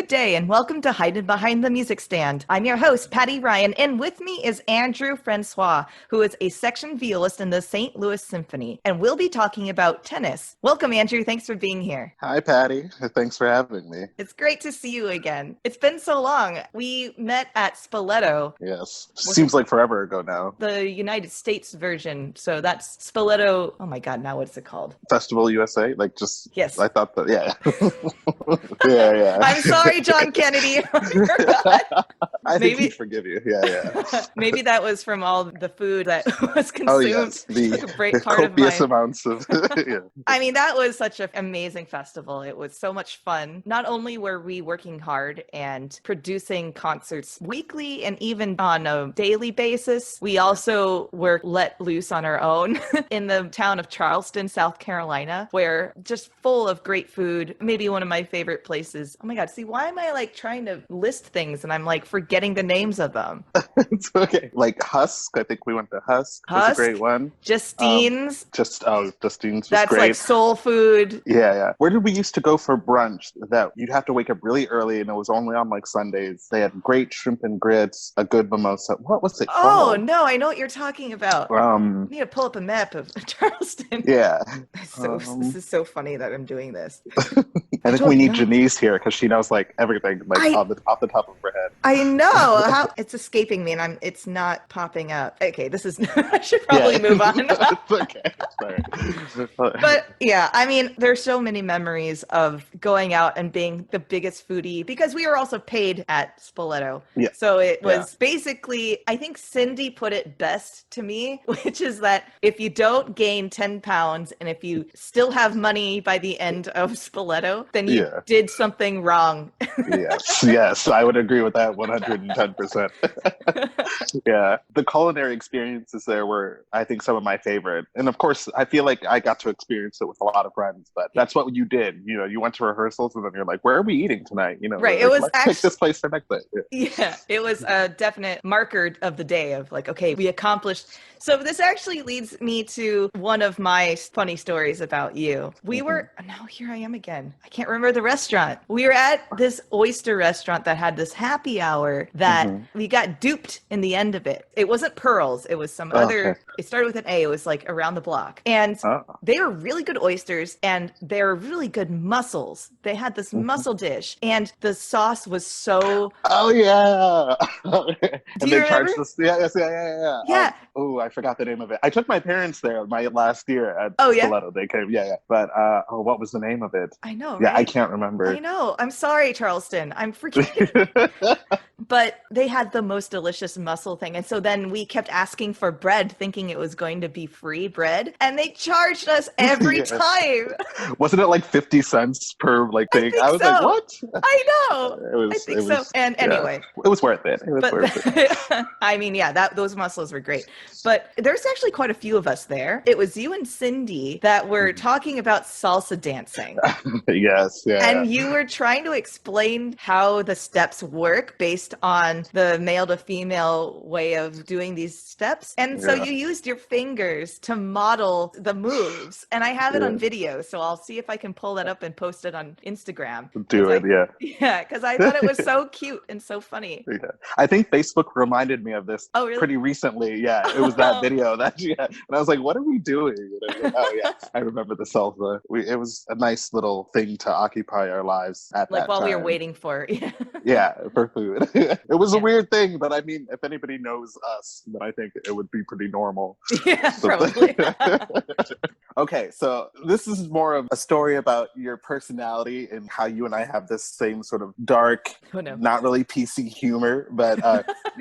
day, and welcome to Haydn Behind the Music Stand. I'm your host, Patty Ryan, and with me is Andrew Francois, who is a section violist in the St. Louis Symphony, and we'll be talking about tennis. Welcome, Andrew. Thanks for being here. Hi, Patty. Thanks for having me. It's great to see you again. It's been so long. We met at Spoleto. Yes. Seems like forever ago now. The United States version. So that's Spoleto. Oh my God, now what's it called? Festival USA? Yes. I thought that, yeah. yeah. I'm sorry, John Kennedy. I think he'd forgive you. Yeah. Maybe that was from all the food that was consumed. Oh, yes. The copious amounts of... yeah. I mean, that was such an amazing festival. It was so much fun. Not only were we working hard and producing concerts weekly and even on a daily basis, we also were let loose on our own in the town of Charleston, South Carolina, where just full of great food. Maybe one of my favorite places. Oh my God, see, why am I trying to list things and I'm forgetting the names of them? It's okay. Husk. I think we went to Husk. That's a great one. Justine's. Justine's was That's great. soul food. Yeah. Where did we used to go for brunch? That you'd have to wake up really early and it was only on Sundays. They had great shrimp and grits, a good mimosa. What was it called? Oh, no, I know what you're talking about. I need to pull up a map of Charleston. Yeah. This is so funny that I'm doing this. I think we need Janice here because she knows everything off the top of her head. I know. It's escaping me and it's not popping up. Okay, this is I should probably move on. It's okay. Sorry. But yeah, I mean, there's so many memories of going out and being the biggest foodie because we were also paid at Spoleto. Yeah. So it was basically, I think Cindy put it best to me, which is that if you don't gain 10 pounds and if you still have money by the end of Spoleto, then you did something wrong. Yes, I would agree with that 110%. Yeah, the culinary experiences there were, I think, some of my favorite. And of course, I feel like I got to experience it with a lot of friends, but that's what you did. You went to rehearsals and then you're like, where are we eating tonight? Right. It was let's actually pick this place for next day. Yeah, it was a definite marker of the day of okay, we accomplished. So this actually leads me to one of my funny stories about you. We were, now here I am again. I can't remember the restaurant. We were at this oyster restaurant that had this happy hour that we got duped in the end of it. It wasn't Pearls. It was some other, it started with an A. It was around the block. And they were really good oysters and they were really good mussels. They had this mussel dish and the sauce was so... Oh, yeah. Do you remember? Charged us. Yeah. Yeah. I forgot the name of it. I took my parents there my last year at Spoleto. They came. Yeah. But what was the name of it? I know. Yeah, right? I can't remember. I know. I'm sorry, Charleston. I'm forgetting. But they had the most delicious mussel thing. And so then we kept asking for bread, thinking it was going to be free bread. And they charged us every time. Wasn't it 50 cents per thing? I was so. What? I know. I think so. And anyway. It was worth it. I mean, those mussels were great. But there's actually quite a few of us there. It was you and Cindy that were talking about salsa dancing. Yes. Yeah. And you were trying to explain how the steps work based on the male to female way of doing these steps. And so you used your fingers to model the moves. And I have it on video, so I'll see if I can pull that up and post it on Instagram. Do it, Yeah, because I thought it was so cute and so funny. Yeah. I think Facebook reminded me of this pretty recently. Yeah, it was that video and I was like, what are we doing? I remember the salsa. It was a nice little thing to occupy our lives at that while time. we were waiting for for food. It was a weird thing, but I mean, if anybody knows us, then I think it would be pretty normal. Yeah, probably. Okay, so this is more of a story about your personality and how you and I have this same sort of dark, not really PC humor, but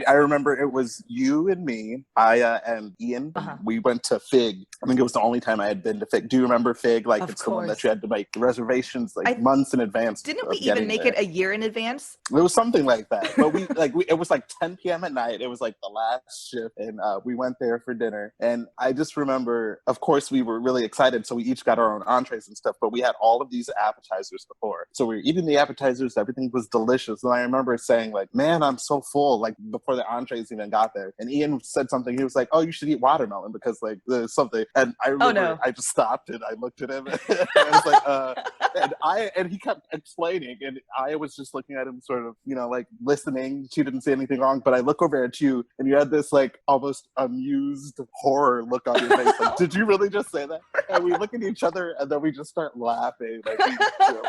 I remember it was you and me, Aya and Ian. We went to Fig. I think it was the only time I had been to Fig. Do you remember Fig? It's the one that you had to make reservations months in advance. Didn't we even make it a year in advance? It was something like that. But but it was like 10 p.m. at night. It was like the last shift, and we went there for dinner. And I just remember, of course, we were really excited, so we each got our own entrees and stuff, but we had all of these appetizers before. So we were eating the appetizers, everything was delicious. And I remember saying like, man, I'm so full, like before the entrees even got there. And Ian said something, he was like, oh, you should eat watermelon because like there's something. And I remember I just stopped and I looked at him and I was like, and he kept explaining, and I was just looking at him sort of, you know, like listening. She didn't say anything wrong, but I look over at you and you had this like almost amused horror look on your face. Like, did you really just say that? And we look at each other and then we just start laughing,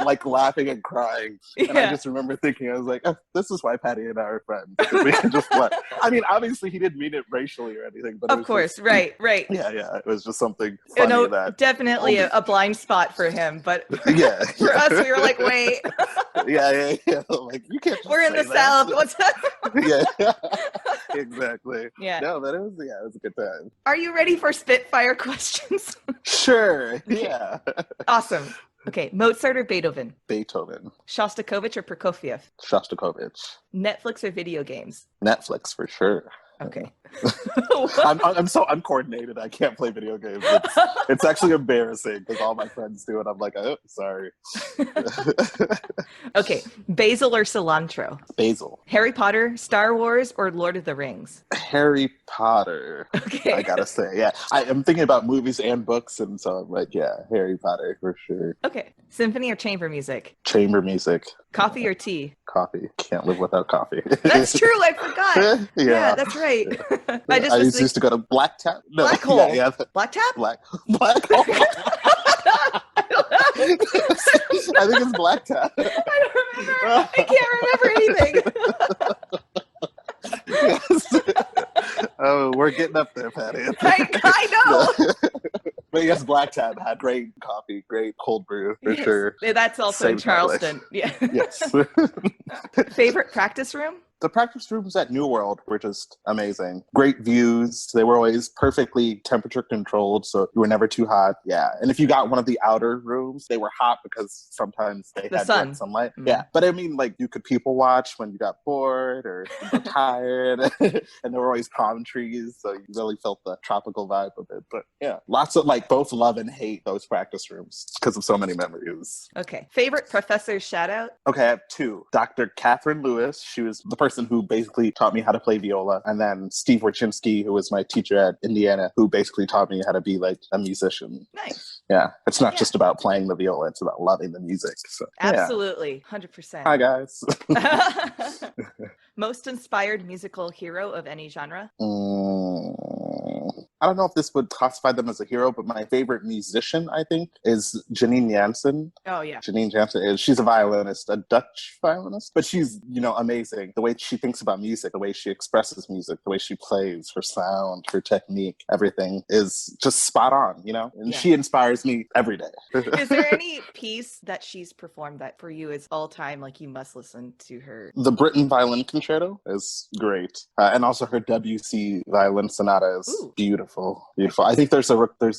like laughing and crying. And I just remember thinking, I was like, oh, this is why Patty and I are friends. We can just laugh. I mean, obviously he didn't mean it racially or anything, but of course, just, right. Yeah, it was just something funny that definitely a blind spot for him, but for us, we were like, wait. yeah. Like, you can't. We're in the South. What's that? Yeah, exactly. Yeah. No, but it was a good time. Are you ready for Spitfire questions? Sure. Yeah. Awesome. Okay, Mozart or Beethoven? Beethoven. Shostakovich or Prokofiev? Shostakovich. Netflix or video games? Netflix for sure. Okay. I'm so uncoordinated. I can't play video games. It's actually embarrassing because all my friends do it. I'm like, oh, sorry. Okay. Basil or cilantro? Basil. Harry Potter, Star Wars, or Lord of the Rings? Harry Potter. Okay. I gotta say, yeah. I'm thinking about movies and books, and so I'm like, yeah, Harry Potter for sure. Okay. Symphony or chamber music? Chamber music. Coffee or tea? Coffee. Can't live without coffee. That's true. I forgot. Yeah, that's right. I used to go to Black Tap. No, Black Hole. Yeah. Black Tap? Black Hole. I think it's Black Tap. I don't remember. I can't remember anything. Yes. Oh, we're getting up there, Patty. I know. But yes, Black Tap had great coffee, great cold brew for sure. That's also in Charleston. Yeah. Yes. Favorite practice room? The practice rooms at New World were just amazing. Great views. They were always perfectly temperature controlled, so you were never too hot. Yeah. And if you got one of the outer rooms, they were hot because sometimes they had direct sunlight. Mm-hmm. Yeah. But I mean, like, you could people watch when you got bored or you were tired. And there were always palm trees, so you really felt the tropical vibe of it. But yeah, lots of like both love and hate those practice rooms because of so many memories. Okay. Favorite professor shout out? Okay, I have two. Dr. Catherine Lewis. She was the person who basically taught me how to play viola. And then Steve Wojcinski, who was my teacher at Indiana, who basically taught me how to be like a musician. Nice. Yeah. It's not just about playing the viola. It's about loving the music. So, absolutely. 100%. Hi, guys. Most inspired musical hero of any genre? I don't know if this would classify them as a hero, but my favorite musician, I think, is Janine Jansen. Oh, yeah. Janine Jansen she's a violinist, a Dutch violinist, but she's, amazing. The way she thinks about music, the way she expresses music, the way she plays, her sound, her technique, everything is just spot on, And she inspires me every day. Is there any piece that she's performed that for you is all time, like you must listen to her? The Britten Violin Concerto is great. And also her Debussy Violin Sonata is beautiful. I think there's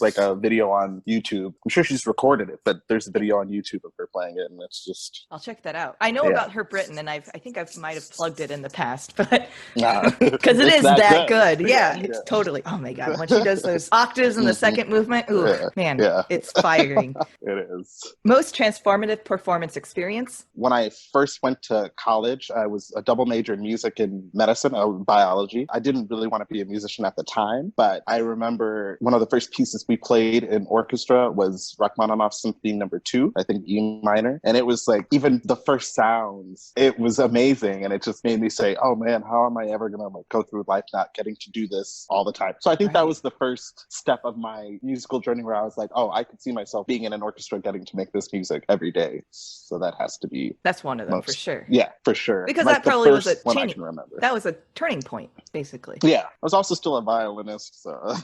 like a video on YouTube. I'm sure she's recorded it, but there's a video on YouTube of her playing it, and it's just. I'll check that out. I know about her Britten, and I think I might have plugged it in the past, but because it is that good. Yeah, totally. Oh my god, when she does those octaves in the second movement, it's firing. It is. Most transformative performance experience? When I first went to college, I was a double major in music and medicine, biology. I didn't really want to be a musician at the time, but I remember one of the first pieces we played in orchestra was Rachmaninoff's Symphony No. 2, I think E minor. And it was like, even the first sounds, it was amazing. And it just made me say, oh man, how am I ever going to go through life not getting to do this all the time? So I think that was the first step of my musical journey where I was like, oh, I could see myself being in an orchestra getting to make this music every day. So that has to be. That's one of them for sure. Yeah, for sure. Because that probably was that was a turning point, basically. Yeah. I was also still a violinist, so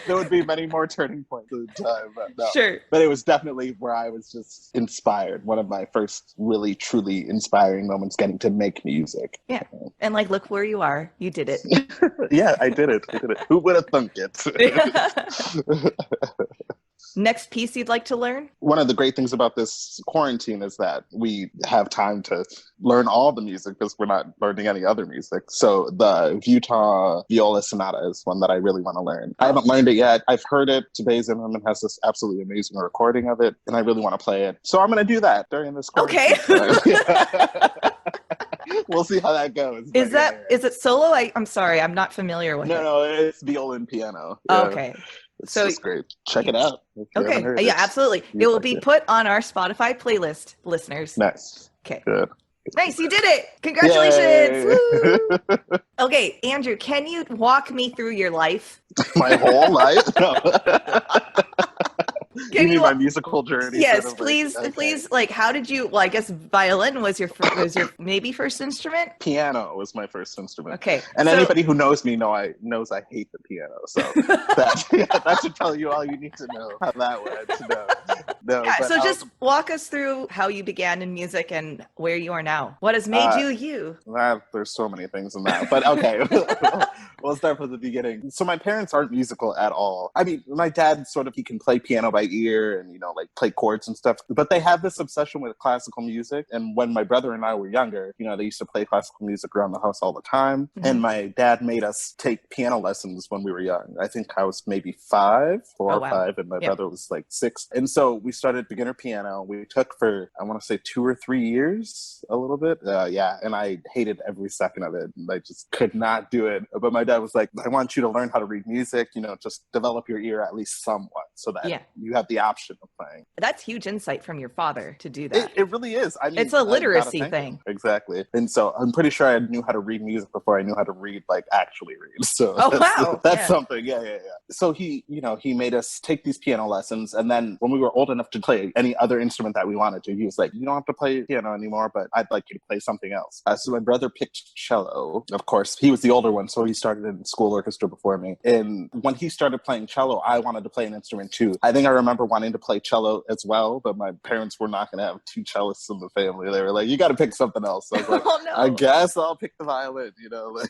there would be many more turning points at the time. But no. Sure. But it was definitely where I was just inspired. One of my first really, truly inspiring moments getting to make music. Yeah. And look where you are. You did it. Yeah, I did it. Who would have thunk it? Next piece you'd like to learn? One of the great things about this quarantine is that we have time to learn all the music because we're not learning any other music. So the Vuitton Viola Sonata is one that I really want to learn. I haven't learned it yet. I've heard it. Today Zimmerman has this absolutely amazing recording of it, and I really want to play it. So I'm going to do that during this quarantine. Okay. We'll see how that goes. Is it solo? I'm sorry, I'm not familiar with it. No, it's viola and piano. Yeah. Okay. It's just great. Check it out. Okay. Yeah, absolutely. It will be put on our Spotify playlist, listeners. Nice. Okay. Good. Nice, you did it. Congratulations. Woo! Okay, Andrew, can you walk me through your life? My whole life? No. You mean my musical journey? Yes, sort of please, okay. please. Like, how did you? Well, I guess violin was your maybe first instrument. Piano was my first instrument. Okay, and anybody who knows me knows I hate the piano. So that should tell you all you need to know how that went. No, yeah. So just walk us through how you began in music and where you are now. What has made you you? There's so many things in that, but okay. We'll start from the beginning. So my parents aren't musical at all. I mean, my dad he can play piano by ear and, play chords and stuff. But they have this obsession with classical music. And when my brother and I were younger, they used to play classical music around the house all the time. Mm-hmm. And my dad made us take piano lessons when we were young. I think I was maybe 4 or 5, and my brother was like 6. And so we started beginner piano. We took for, I want to say 2 or 3 years, a little bit. And I hated every second of it. And I just could not do it. But my dad was like, I want you to learn how to read music, just develop your ear at least somewhat so that you have the option of playing. That's huge insight from your father to do that. It really is. I mean, it's a literacy thing. Exactly. And so I'm pretty sure I knew how to read music before I knew how to read, actually read. So that's something. Yeah. So he made us take these piano lessons. And then when we were old enough to play any other instrument that we wanted to, he was like, you don't have to play piano anymore, but I'd like you to play something else. So my brother picked cello. Of course, he was the older one, so he started in school orchestra before me. And when he started playing cello, I wanted to play an instrument too. I think I remember wanting to play cello as well, but my parents were not going to have 2 cellists in the family. They were like, you got to pick something else. So I was like, oh, no. I guess I'll pick the violin,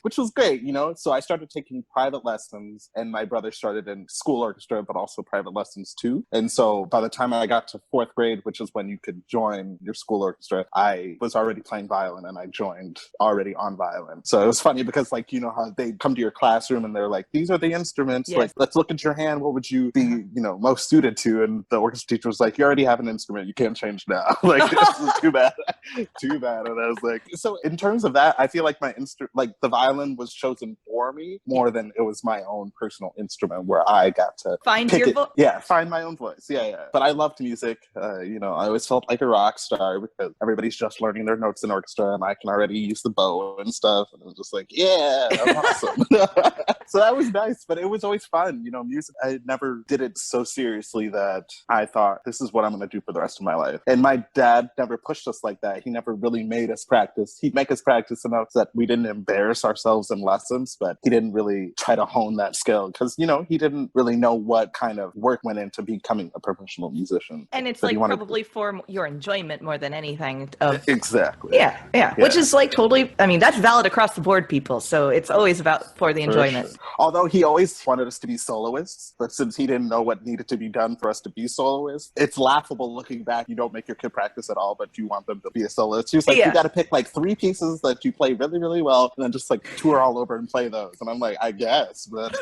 which was great, So I started taking private lessons, and my brother started in school orchestra, but also private lessons too. And so by the time I got to 4th grade, which is when you could join your school orchestra, I was already playing violin, and I joined already on violin. So it was funny because how they come to your classroom and they're like, these are the instruments. Yes. Let's look at your hand. What would you be, most suited to? And the orchestra teacher was like, you already have an instrument. You can't change now. This is too bad. Too bad. And I was like, so in terms of that, I feel like my the violin was chosen for me more than it was my own personal instrument where I got to find your voice. Yeah, find my own voice. Yeah. But I loved music. I always felt like a rock star because everybody's just learning their notes in orchestra and I can already use the bow and stuff. And I was just like, yeah, I'm awesome. So that was nice, but it was always fun. Music, I never did it so seriously that I thought this is what I'm going to do for the rest of my life. And my dad never pushed us like that. He never really made us practice. He'd make us practice enough that we didn't embarrass ourselves in lessons, but he didn't really try to hone that skill because, he didn't really know what kind of work went into becoming a professional musician. And it's probably for your enjoyment more than anything. Exactly. Yeah. Which is totally, that's valid across the board, people. So it's always about for the enjoyment. Sure. Although he always wanted us to be soloists, but since he didn't know what needed to be done for us to be soloists, it's laughable looking back. You don't make your kid practice at all, but you want them to be a soloist. He was like, you got to pick 3 pieces that you play really, really well, and then just tour all over and play those. And I'm like, I guess, but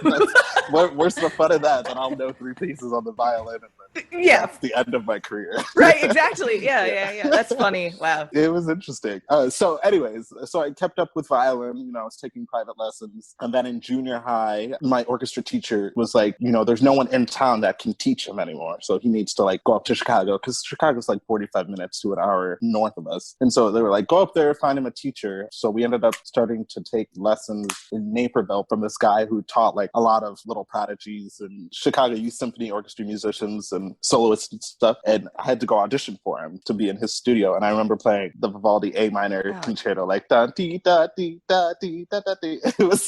where's the fun of that? Then I'll know 3 pieces on the violin, and then that's the end of my career. Right, exactly. Yeah. That's funny. Wow. It was interesting. So I kept up with violin. I was taking private lessons, and then in junior high, my orchestra teacher was like, there's no one in town that can teach him anymore, so he needs to go up to Chicago because Chicago's 45 minutes to an hour north of us. And so they were like, go up there, find him a teacher. So we ended up starting to take lessons in Naperville from this guy who taught a lot of little prodigies and Chicago Youth Symphony orchestra musicians and soloists and stuff. And I had to go audition for him to be in his studio. And I remember playing the Vivaldi A minor concerto, da dee da dee da dee da da dee. It was,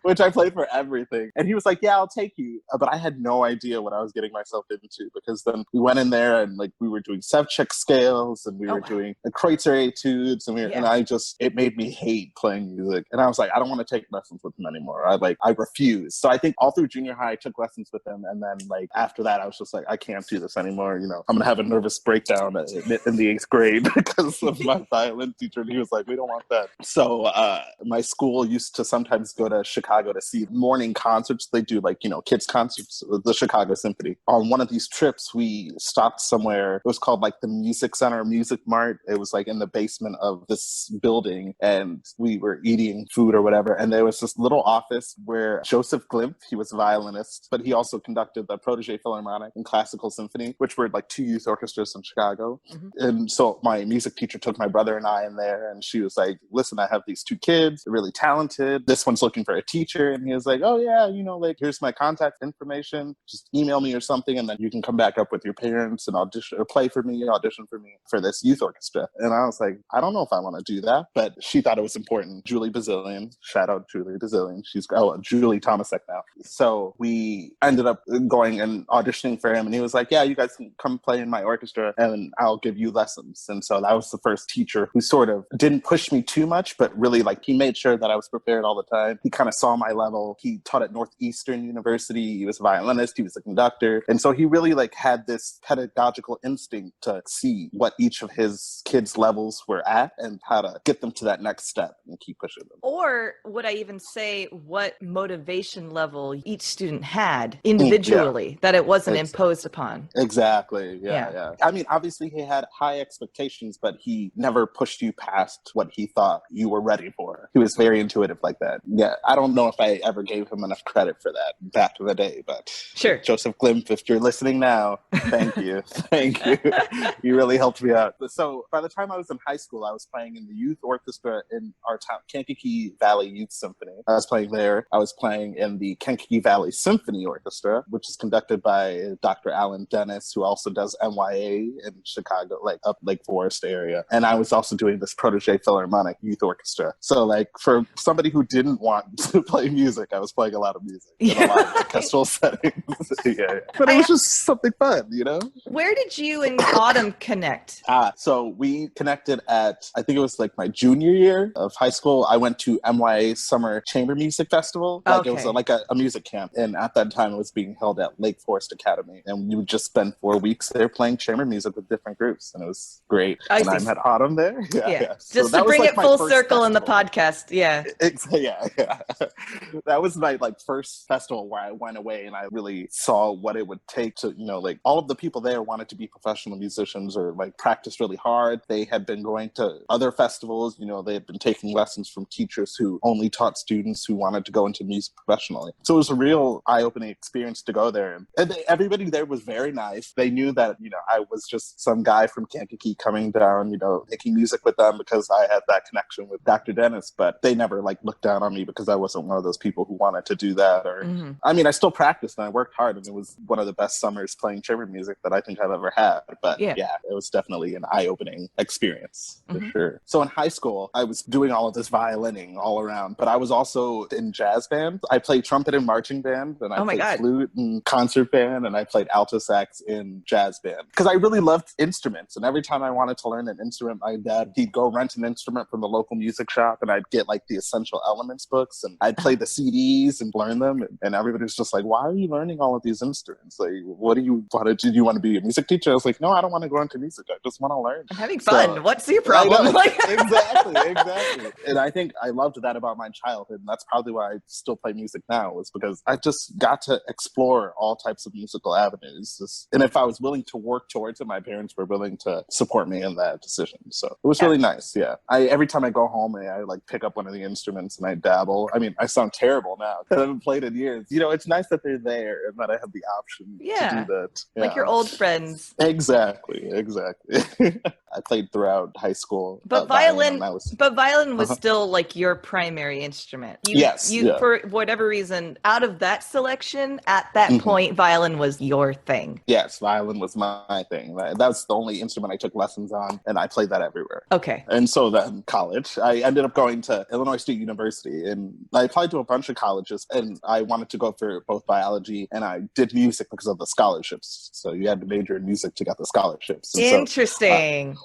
which I played for everything. And he was like, yeah, I'll take you. But I had no idea what I was getting myself into, because then we went in there and like we were doing Sevchik scales and we were doing the Kreutzer etudes, and it made me hate playing music. And I was like, I don't want to take lessons with him anymore. I refused. So I think all through junior high I took lessons with him, and then like after that I was just like, I can't do this anymore. You know, I'm gonna have a nervous breakdown in the 8th grade because of my violin teacher. And he was like, we don't want that. So my school used to sometimes go to Chicago to see morning concerts. They do like, you know, kids concerts, the Chicago Symphony. On one of these trips, we stopped somewhere. It was called like the Music Center, Music Mart. It was like in the basement of this building, and we were eating food or whatever. And there was this little office where Joseph Glimpf, he was a violinist, but he also conducted the Protégé Philharmonic and Classical Symphony, which were like 2 youth orchestras in Chicago. And so my music teacher took my brother and I in there, and she was like, listen, I have these 2 kids, they're really talented. This one's looking for a teacher. And he was like, oh yeah, you know, like here's my contact information. Just email me or something, and then you can come back up with your parents and audition for me for this youth orchestra. And I was like, I don't know if I want to do that, but she thought it was important. Julie Bazillion, shout out Julie Bazillion. She's Julie Tomasek now. So we ended up going and auditioning for him, and he was like, yeah, you guys can come play in my orchestra and I'll give you lessons. And so that was the first teacher who sort of didn't push me too much, but really like he made sure that I was prepared all the time. He kind of saw my level. He taught at Northeastern University. He was a violinist. He was a conductor. And so he really like had this pedagogical instinct to see what each of his kids' levels were at and how to get them to that next step and keep pushing them. Or would I even say what motivation level each student had individually, that it wasn't imposed upon. Exactly. Yeah. I mean, obviously he had high expectations, but he never pushed you past what he thought you were ready for. He was very intuitive like that. Yeah. I don't know if I ever gave him enough credit for that back in the day, but sure. Joseph Glimpf, if you're listening now, thank you. Thank you. You really helped me out. So by the time I was in high school, I was playing in the youth orchestra in our town, Kankakee Valley Youth Symphony. I was playing there. I was playing in the Kankakee Valley Symphony Orchestra, which is conducted by Dr. Alan Dennis, who also does NYA in Chicago, like up Lake Forest area. And I was also doing this Protégé Philharmonic Youth Orchestra. So like for somebody who didn't want to play music, I was playing a lot of music in a lot of orchestral settings. But it was just something fun, you know? Where did you and Autumn connect? So we connected at, I think it was like my junior year of high school. I went to NYA Summer Chamber Music Festival. It was like a music camp. And at that time it was being held at Lake Forest Academy. And we would just spend 4 weeks there playing chamber music with different groups. And it was great. And I met Autumn there. Yeah. Just to bring it full circle in the podcast. Yeah. That was my like first festival where I went away and I really saw what it would take to, you know, like all of the people there wanted to be professional musicians or like practice really hard. They had been going to other festivals, you know, they had been taking lessons from teachers who only taught students who wanted to go into music professionally. So it was a real eye-opening experience to go there. And everybody there was very nice. They knew that, you know, I was just some guy from Kankakee coming down, you know, making music with them because I had that connection with Dr. Dennis, but they never like looked down on me because I wasn't one of those people who wanted to do that. Or I mean, I still practiced and I worked hard, and it was one of the best summers playing chamber music that I think I've ever had. But yeah, it was definitely an eye-opening experience for sure. So in high school, I was doing all of this violining all around, but I was also in jazz band. I played trumpet in marching band, and I played flute in concert band, and I played alto sax in jazz band because I really loved instruments. And every time I wanted to learn an instrument, my dad, he'd go rent an instrument from the local music shop, and I'd get like the Essential Elements books, and I'd play the CDs and learn them. And everybody was just like, why are you learning all of these instruments? Like, what do you want to do? Do you want to be a music teacher? I was like, no, I don't want to go into music. I just want to learn. I'm having fun. So, what's your problem? Exactly. And I think I loved that about my childhood. And that's probably why I still play music now, was because I just got to explore all types of musical avenues. And if I was willing to work towards it, my parents were willing to support me in that decision. So it was really nice. Yeah. Every time I go home, I like pick up one of the instruments and I dabble. I mean, I sound terrible now. I haven't played in years. You know, it's nice that they're there and that I have the option to do that. Like your old friends. Exactly. I played throughout high school. But violin was still like your primary instrument. For whatever reason, out of that selection, at that point, violin was your thing. Yes, violin was my thing. That's the only instrument I took lessons on, and I played that everywhere. Okay. And so then college, I ended up going to Illinois State University, and I applied to a bunch of colleges, and I wanted to go for both biology, and I did music because of the scholarships. So you had to major in music to get the scholarships. And interesting.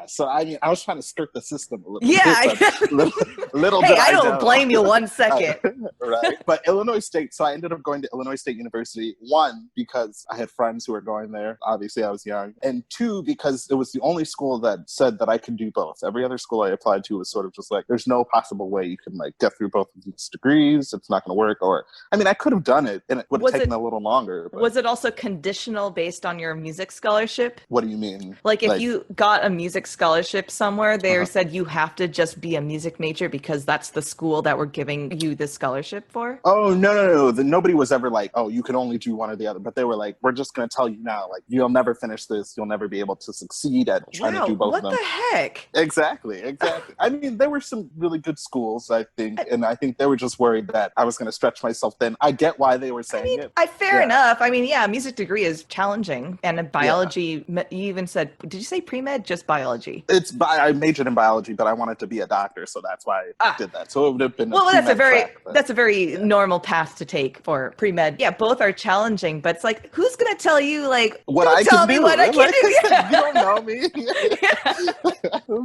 So I mean, I was trying to skirt the system a little bit. little hey, bit. I don't blame you 1 second. Right. But Illinois State, so I ended up going to Illinois State University, 1, because I had friends who were going there. Obviously, I was young. And 2, because it was the only school that said that I could do both. Every other school I applied to was sort of just like, there's no possible way you can like get through both of these degrees. It's not going to work. Or, I mean, I could have done it and it would have taken a little longer. But... Was it also conditional based on your music scholarship? What do you mean? Like if you got a music scholarship somewhere, they said you have to just be a music major because that's the school that we're giving you this scholarship for? Oh, no. Nobody was ever like, oh, you can only do one or the other. But they were like, we're just going to tell you now, like, you'll never finish this. You'll never be able to succeed at trying to do both of them. What the heck? Exactly. I mean, there were some really good schools, I think. And I think they were just worried that I was going to stretch myself thin. I get why they were saying it. Fair enough. I mean, a music degree is challenging. And in biology, you even said, did you say pre-med? Just biology? I majored in biology, but I wanted to be a doctor. So that's why I did that. So it would have been that's a very normal path to take for pre-med. Yeah, both are challenging, but it's like, who's going to tell you, like, what I can do? What I can do? Yeah. You don't know me.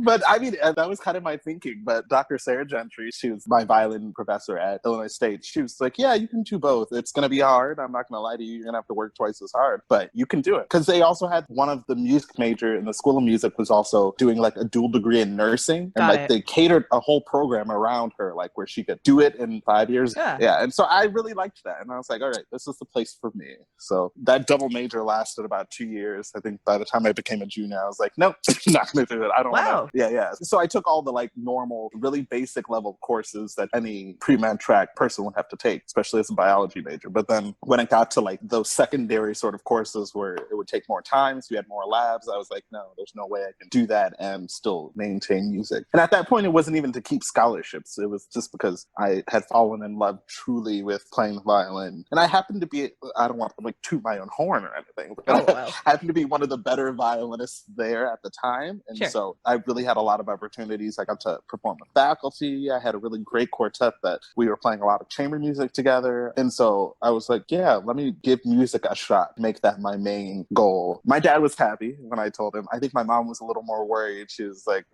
But I mean, that was kind of my thinking. But Dr. Sarah Gentry, she was my violin professor at Illinois State. She was like, yeah, you can do both. It's going to be hard. I'm not going to lie to you. You're going to have to work twice as hard, but you can do it. Because they also had one of the music major in the School of Music was also doing like a dual degree in nursing. And they catered a whole program around her, like where she could do it in 5 years. Yeah. And so I really liked that. And I was like, all right, this is the place for me. So that double major lasted about 2 years. I think by the time I became a junior, I was like, nope, not going to do it. I don't want to. Yeah. So I took all the like normal, really basic level courses that any pre-med track person would have to take, especially as a biology major. But then when it got to like those secondary sort of courses where it would take more time, so you had more labs, I was like, no, there's no way I can do that and still maintain music. And at that point, it wasn't even to keep scholarships. It was just because I had fallen in love truly with playing the violin. And I happened to be, I don't want to like toot my own horn or anything, but I happened to be one of the better violinists there at the time. And so I really had a lot of opportunities. I got to perform with faculty. I had a really great quartet that we were playing a lot of chamber music together. And so I was like, yeah, let me give music a shot, make that my main goal. My dad was happy when I told him. I think my mom was a little more worried. She was like,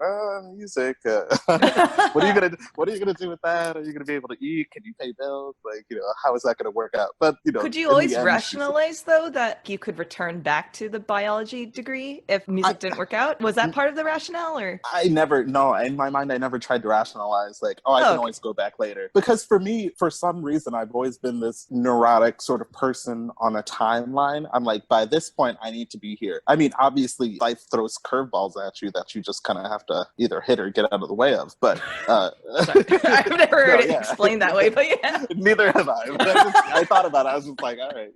music. What are you gonna do with that? Are you gonna be able to eat? Can you pay bills? Like, how is that gonna work out? But could you always rationalize though that you could return back to the biology degree if music didn't work out? Was that part of the rationale, or? In my mind, I never tried to rationalize like, I can always go back later. Because for me, for some reason, I've always been this neurotic sort of person on a timeline. I'm like, by this point, I need to be here. I mean, obviously, life throws curveballs at you that you just kind of have to either hit or get out of the way of. But I've never heard it explained that way, but yeah. Neither have I. I thought about it. I was just like, all right.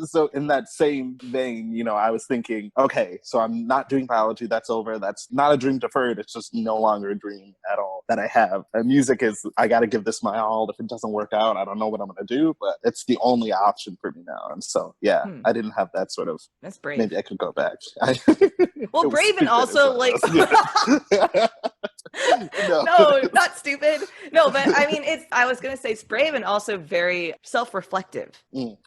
So in that same vein, I was thinking, okay, so I'm not doing biology. That's over. That's not a dream deferred. It's just no longer a dream at all that I have. And music is, I got to give this my all. If it doesn't work out, I don't know what I'm going to do, but it's the only option for me now. And so, I didn't have that sort of, that's brave. Maybe I could go back. Well, brave and also like, no, not stupid. No, but I mean, I was going to say it's brave and also very self-reflective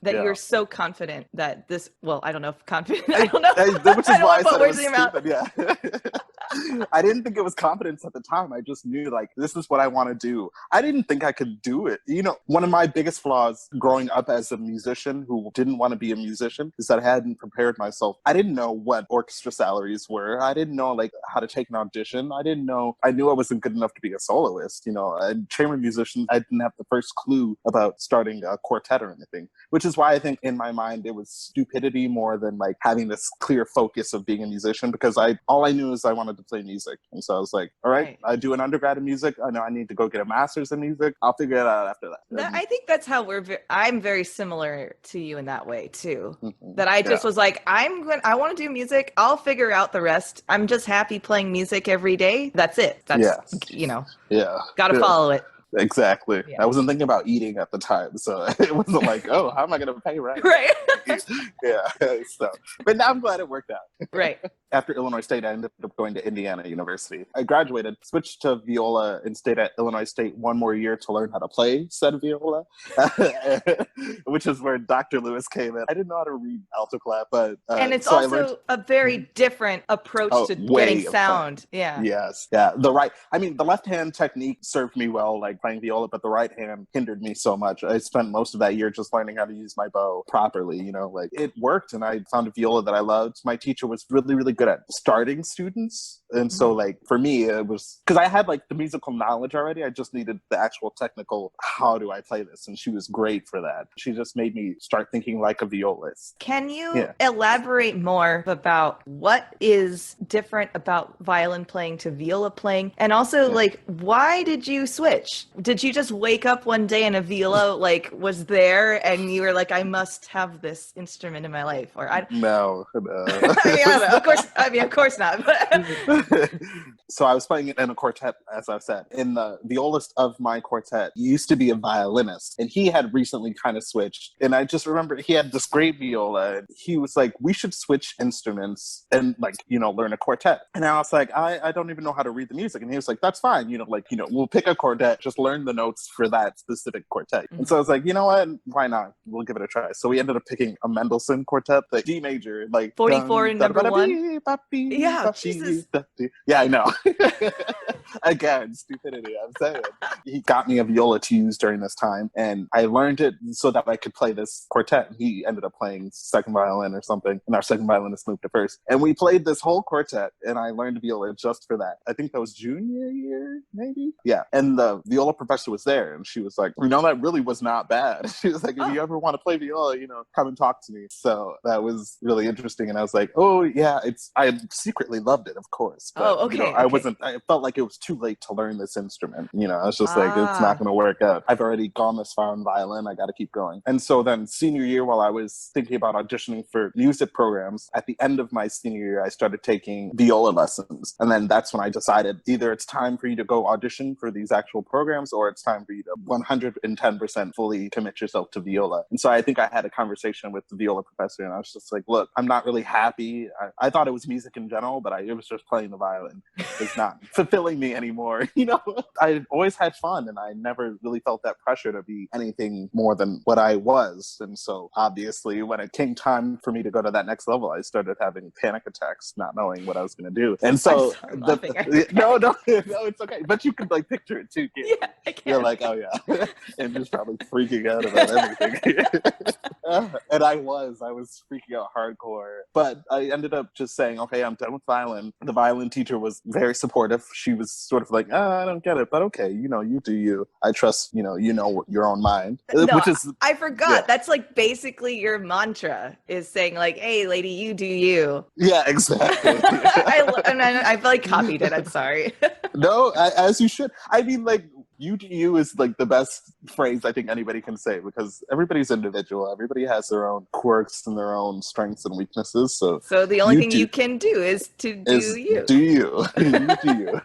that you're so confident that this, well, I don't know if confident, I don't know. Which is why I said it was stupid, yeah. I didn't think it was confidence at the time. I just knew like, this is what I want to do. I didn't think I could do it. One of my biggest flaws growing up as a musician who didn't want to be a musician is that I hadn't prepared myself. I didn't know what orchestra salaries were. I didn't know like how to take an audition. I knew I wasn't good enough to be a soloist, and chamber musicians, I didn't have the first clue about starting a quartet or anything, which is why I think in my mind it was stupidity more than like having this clear focus of being a musician, because all I knew is I wanted to play music. And so I was like, all right, I do an undergrad in music. I know I need to go get a master's in music. I'll figure it out after that. I think that's how I'm very similar to you in that way too. That I just was like, I want to do music. I'll figure out the rest. I'm just happy playing music every day. That's it. That's, got to follow it. Exactly. I wasn't thinking about eating at the time, so it wasn't like, oh, how am I going to pay rent? Right. So, but now I'm glad it worked out. Right. After Illinois State, I ended up going to Indiana University. I graduated, switched to viola, and stayed at Illinois State one more year to learn how to play said viola, which is where Dr. Lewis came in. I didn't know how to read alto clap, but and it's also a very different approach to getting sound. Yeah. Yes. Yeah. The left hand technique served me well, like playing viola, but the right hand hindered me so much. I spent most of that year just learning how to use my bow properly. Like it worked, and I found a viola that I loved. My teacher was really, really good at starting students, and so like for me it was because I had like the musical knowledge already. I just needed the actual technical, how do I play this, and she was great for that. She just made me start thinking like a violist. Can you elaborate more about what is different about violin playing to viola playing, and also like why did you switch? Did you just wake up one day and a viola like was there and you were like, I must have this instrument in my life? Or No. Of course not. So I was playing it in a quartet, as I said. And the violist of my quartet used to be a violinist, and he had recently kind of switched. And I just remember he had this great viola. And he was like, we should switch instruments and learn a quartet. And I was like, I don't even know how to read the music. And he was like, that's fine. We'll pick a quartet, just learn the notes for that specific quartet. And so I was like, you know what? Why not? We'll give it a try. So we ended up picking a Mendelssohn quartet, the D major, like 44 in number one. Yeah, Jesus. Yeah, I know. Again, stupidity, I'm saying. He got me a viola to use during this time, and I learned it so that I could play this quartet. He ended up playing second violin or something, and our second violinist moved to first. And we played this whole quartet, and I learned viola just for that. I think that was junior year, maybe? Yeah. And the viola professor was there, and she was like, that really was not bad. She was like, if you ever want to play viola, come and talk to me. So that was really interesting, and I was like, oh, yeah, I secretly loved it, of course. But, I felt like it was too late to learn this instrument. I was just like, it's not going to work out. I've already gone this far in violin. I got to keep going. And so then senior year, while I was thinking about auditioning for music programs, at the end of my senior year, I started taking viola lessons. And then that's when I decided either it's time for you to go audition for these actual programs, or it's time for you to 110% fully commit yourself to viola. And so I think I had a conversation with the viola professor, and I was just like, look, I'm not really happy. I thought it was music in general, but it was just playing the violin. It's not fulfilling me anymore. I always had fun, and I never really felt that pressure to be anything more than what I was. And so obviously when it came time for me to go to that next level, I started having panic attacks, not knowing what I was going to do. And so no, it's okay. But you can picture it too. Yeah, I can. You're like, oh yeah. And just probably freaking out about everything. And I was freaking out hardcore. But I ended up just saying, okay, I'm done with violin. The violin teacher was very supportive. She was sort of like, I don't get it, but okay, you do you. I trust, your own mind. No, I forgot. Yeah. That's basically your mantra is saying hey, lady, you do you. Yeah, exactly. I've copied it. I'm sorry. No, as you should. I mean, you do you is the best phrase I think anybody can say, because everybody's individual. Everybody has their own quirks and their own strengths and weaknesses. So the only thing you can do is to do you. Do you. You do you.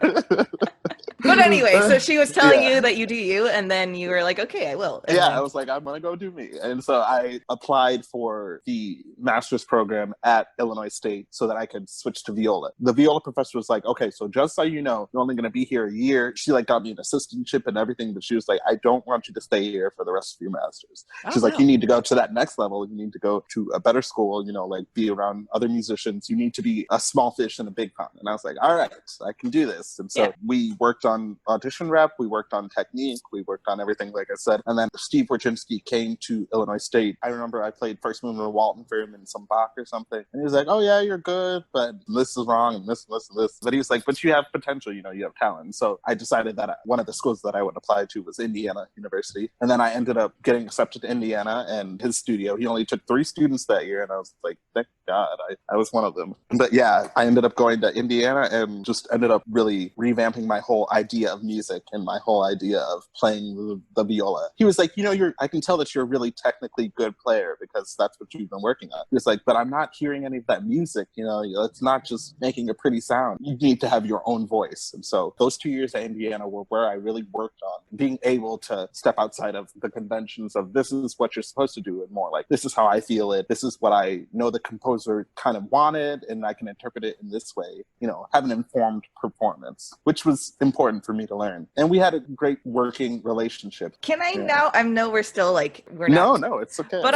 But anyway, so she was telling you that you do you, and then you were like, okay, I will. And I was like, I'm going to go do me. And so I applied for the master's program at Illinois State so that I could switch to viola. The viola professor was like, okay, so just so you know, you're only going to be here a year. She got me an assistantship and everything, but she was like, I don't want you to stay here for the rest of your master's. She's like, you need to go to that next level. You need to go to a better school, be around other musicians. You need to be a small fish in a big pond. And I was like, all right, I can do this. And so we worked on on audition rep, we worked on technique, we worked on everything, like I said. And then Steve Wojcinski came to Illinois State. I remember I played first movement of Walton for him in some Bach or something. And he was like, oh yeah, you're good, but this is wrong and this and this and this. But he was like, but you have potential, you know, you have talent. So I decided that one of the schools that I would apply to was Indiana University. And then I ended up getting accepted to Indiana and his studio. He only took 3 students that year. And I was like, thank God, I was one of them. But yeah, I ended up going to Indiana and just ended up really revamping my whole idea of music and my whole idea of playing the viola. He was like, you know, I can tell that you're a really technically good player because that's what you've been working on. He was like, but I'm not hearing any of that music, you know, it's not just making a pretty sound. You need to have your own voice. And so those 2 years at Indiana were where I really worked on being able to step outside of the conventions of this is what you're supposed to do and more like, this is how I feel it. This is what I know the composer kind of wanted and I can interpret it in this way, you know, have an informed performance, which was important for me to learn. And we had a great working relationship. Can I now, I know we're still like, we're not. No, it's okay. But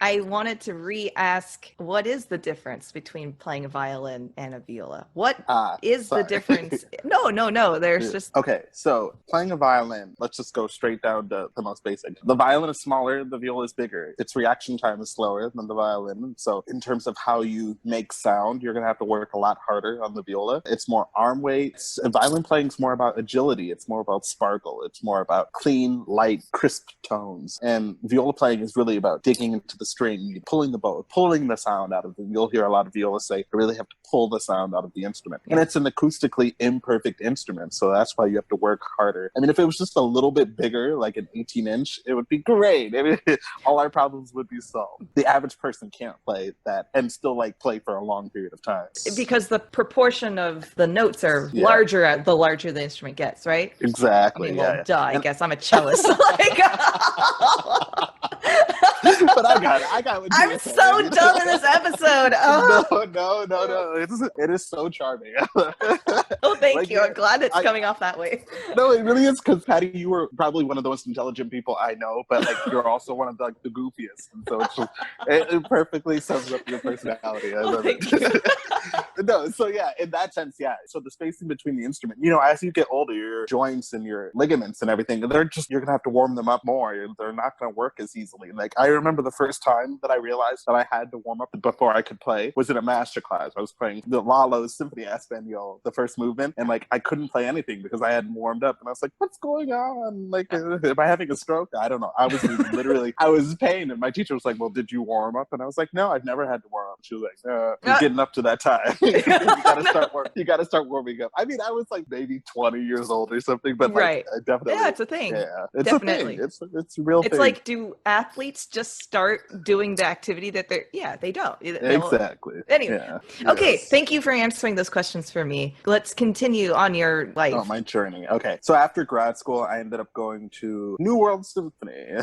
I wanted to re-ask, what is the difference between playing a violin and a viola? What is the difference? No, there's just... Okay, so playing a violin, let's just go straight down to the most basic. The violin is smaller, the viola is bigger. Its reaction time is slower than the violin. So in terms of how you make sound, you're going to have to work a lot harder on the viola. It's more arm weight. Violin playing is more about agility. It's more about sparkle. It's more about clean, light, crisp tones. And viola playing is really about digging into the string, pulling the bow, pulling the sound out of it. You'll hear a lot of viola say, I really have to pull the sound out of the instrument. And it's an acoustically imperfect instrument, so that's why you have to work harder. I mean, if it was just a little bit bigger, like an 18-inch, it would be great. I mean, all our problems would be solved. The average person can't play that and still like play for a long period of time. Because the proportion of the notes are larger the larger the instrument gets, right? Exactly. I mean, duh, I guess I'm a cellist. But I got what I'm so dumb in this episode. Oh. No. It is so charming. Oh, thank you. I'm glad it's coming off that way. No, it really is, because Patty, you were probably one of the most intelligent people I know, but like you're also one of the goofiest, and so it's just, it perfectly sums up your personality. I love it. No, so yeah, in that sense, yeah. So the spacing between the instrument, you know, as you get older, your joints and your ligaments and everything, you're gonna have to warm them up more. They're not gonna work as easily. Like I remember the first time that I realized that I had to warm up before I could play was in a master class. I was playing the Lalo's Symphony Espanol, the first movement, and like I couldn't play anything because I hadn't warmed up, and I was like, "What's going on? Like, am I having a stroke? I don't know." I was literally, I was in pain, and my teacher was like, "Well, did you warm up?" And I was like, "No, I've never had to warm up." She was like, "You're getting up to that time. you gotta start warming up." I mean, I was like maybe 20 years old or something, but like, definitely, yeah, it's a thing. Yeah, it's definitely a thing. It's a real thing. It's like, do athletes just start doing the activity that they're? Yeah, they don't. Exactly. Anyway, yeah. Okay. Yes. Thank you for answering those questions for me. Let's continue on your life. Oh, my journey. Okay, so after grad school, I ended up going to New World Symphony.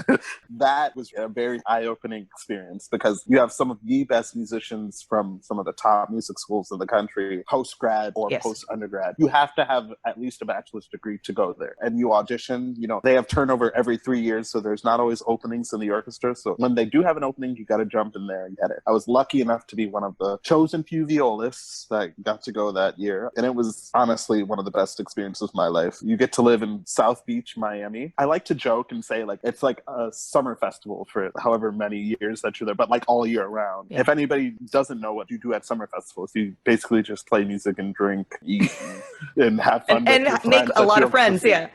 That was a very eye-opening experience because you have some of the best musicians from some of the top music schools in the country, post-grad or post-undergrad. You have to have at least a bachelor's degree to go there. And you audition, you know, they have turnover every 3 years, so there's not always openings in the orchestra. So when they do have an opening, you got to jump in there and get it. I was lucky enough to be one of the chosen few violists that got to go that year. And it was honestly one of the best experiences of my life. You get to live in South Beach, Miami. I like to joke and say like, it's like a summer festival for however many years that you're there, but like all year round. Yeah. If anybody doesn't know what you do at summer festivals, you basically just play music and drink, eat, and have fun. and make a lot of friends, Yeah,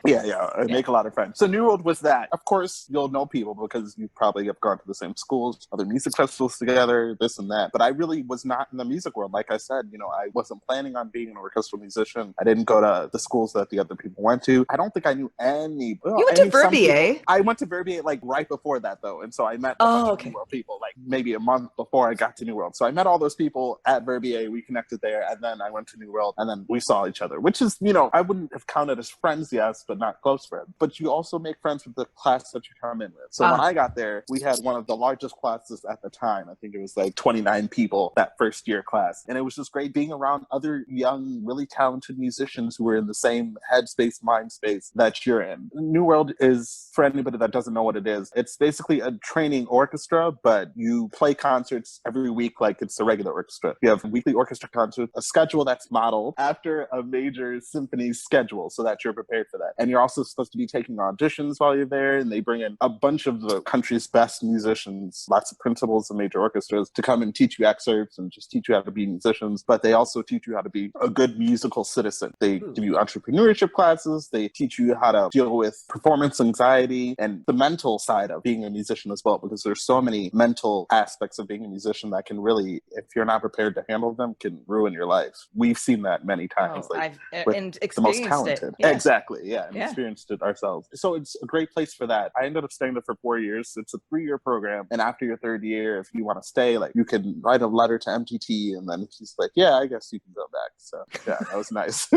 make a lot of friends. So New World was that. Of course, you'll know people because you probably have gone to the same schools, other music festivals together, this and that. But I really was not in the music world. Like I said, you know, I wasn't planning on being an orchestral musician. I didn't go to the schools that the other people went to. I don't think I knew any. You went to Verbier? I went to Verbier like right before that, though. And so I met a bunch of New World people, like maybe a month before I got to New World. So I met all those people at Verbier. We connected there. And then I went to New World. And then we saw each other, which is, you know, I wouldn't have counted as friends, yes, but not close friends. But you also make friends with the class that you come in with. So when I got there, we had one of the largest classes at the time. I think it was like 29 people that first year class. And it was just great being around other young, really talented talented musicians who are in the same headspace, mind space that you're in. New World is, for anybody that doesn't know what it is, it's basically a training orchestra, but you play concerts every week like it's a regular orchestra. You have weekly orchestra concerts, a schedule that's modeled after a major symphony schedule so that you're prepared for that. And you're also supposed to be taking auditions while you're there, and they bring in a bunch of the country's best musicians, lots of principals of major orchestras, to come and teach you excerpts and just teach you how to be musicians, but they also teach you how to be a good musical citizen. They give you entrepreneurship classes, they teach you how to deal with performance anxiety and the mental side of being a musician as well, because there's so many mental aspects of being a musician that can really, if you're not prepared to handle them, can ruin your life. We've seen that many times. I've with experienced the most talented. it. Yeah. Exactly, yeah, and experienced it ourselves. So it's a great place for that. I ended up staying there for 4 years. It's a 3-year program, and after your 3rd year, if you want to stay, like, you can write a letter to MTT, and then she's like, yeah, I guess you can go back. So yeah, that was nice.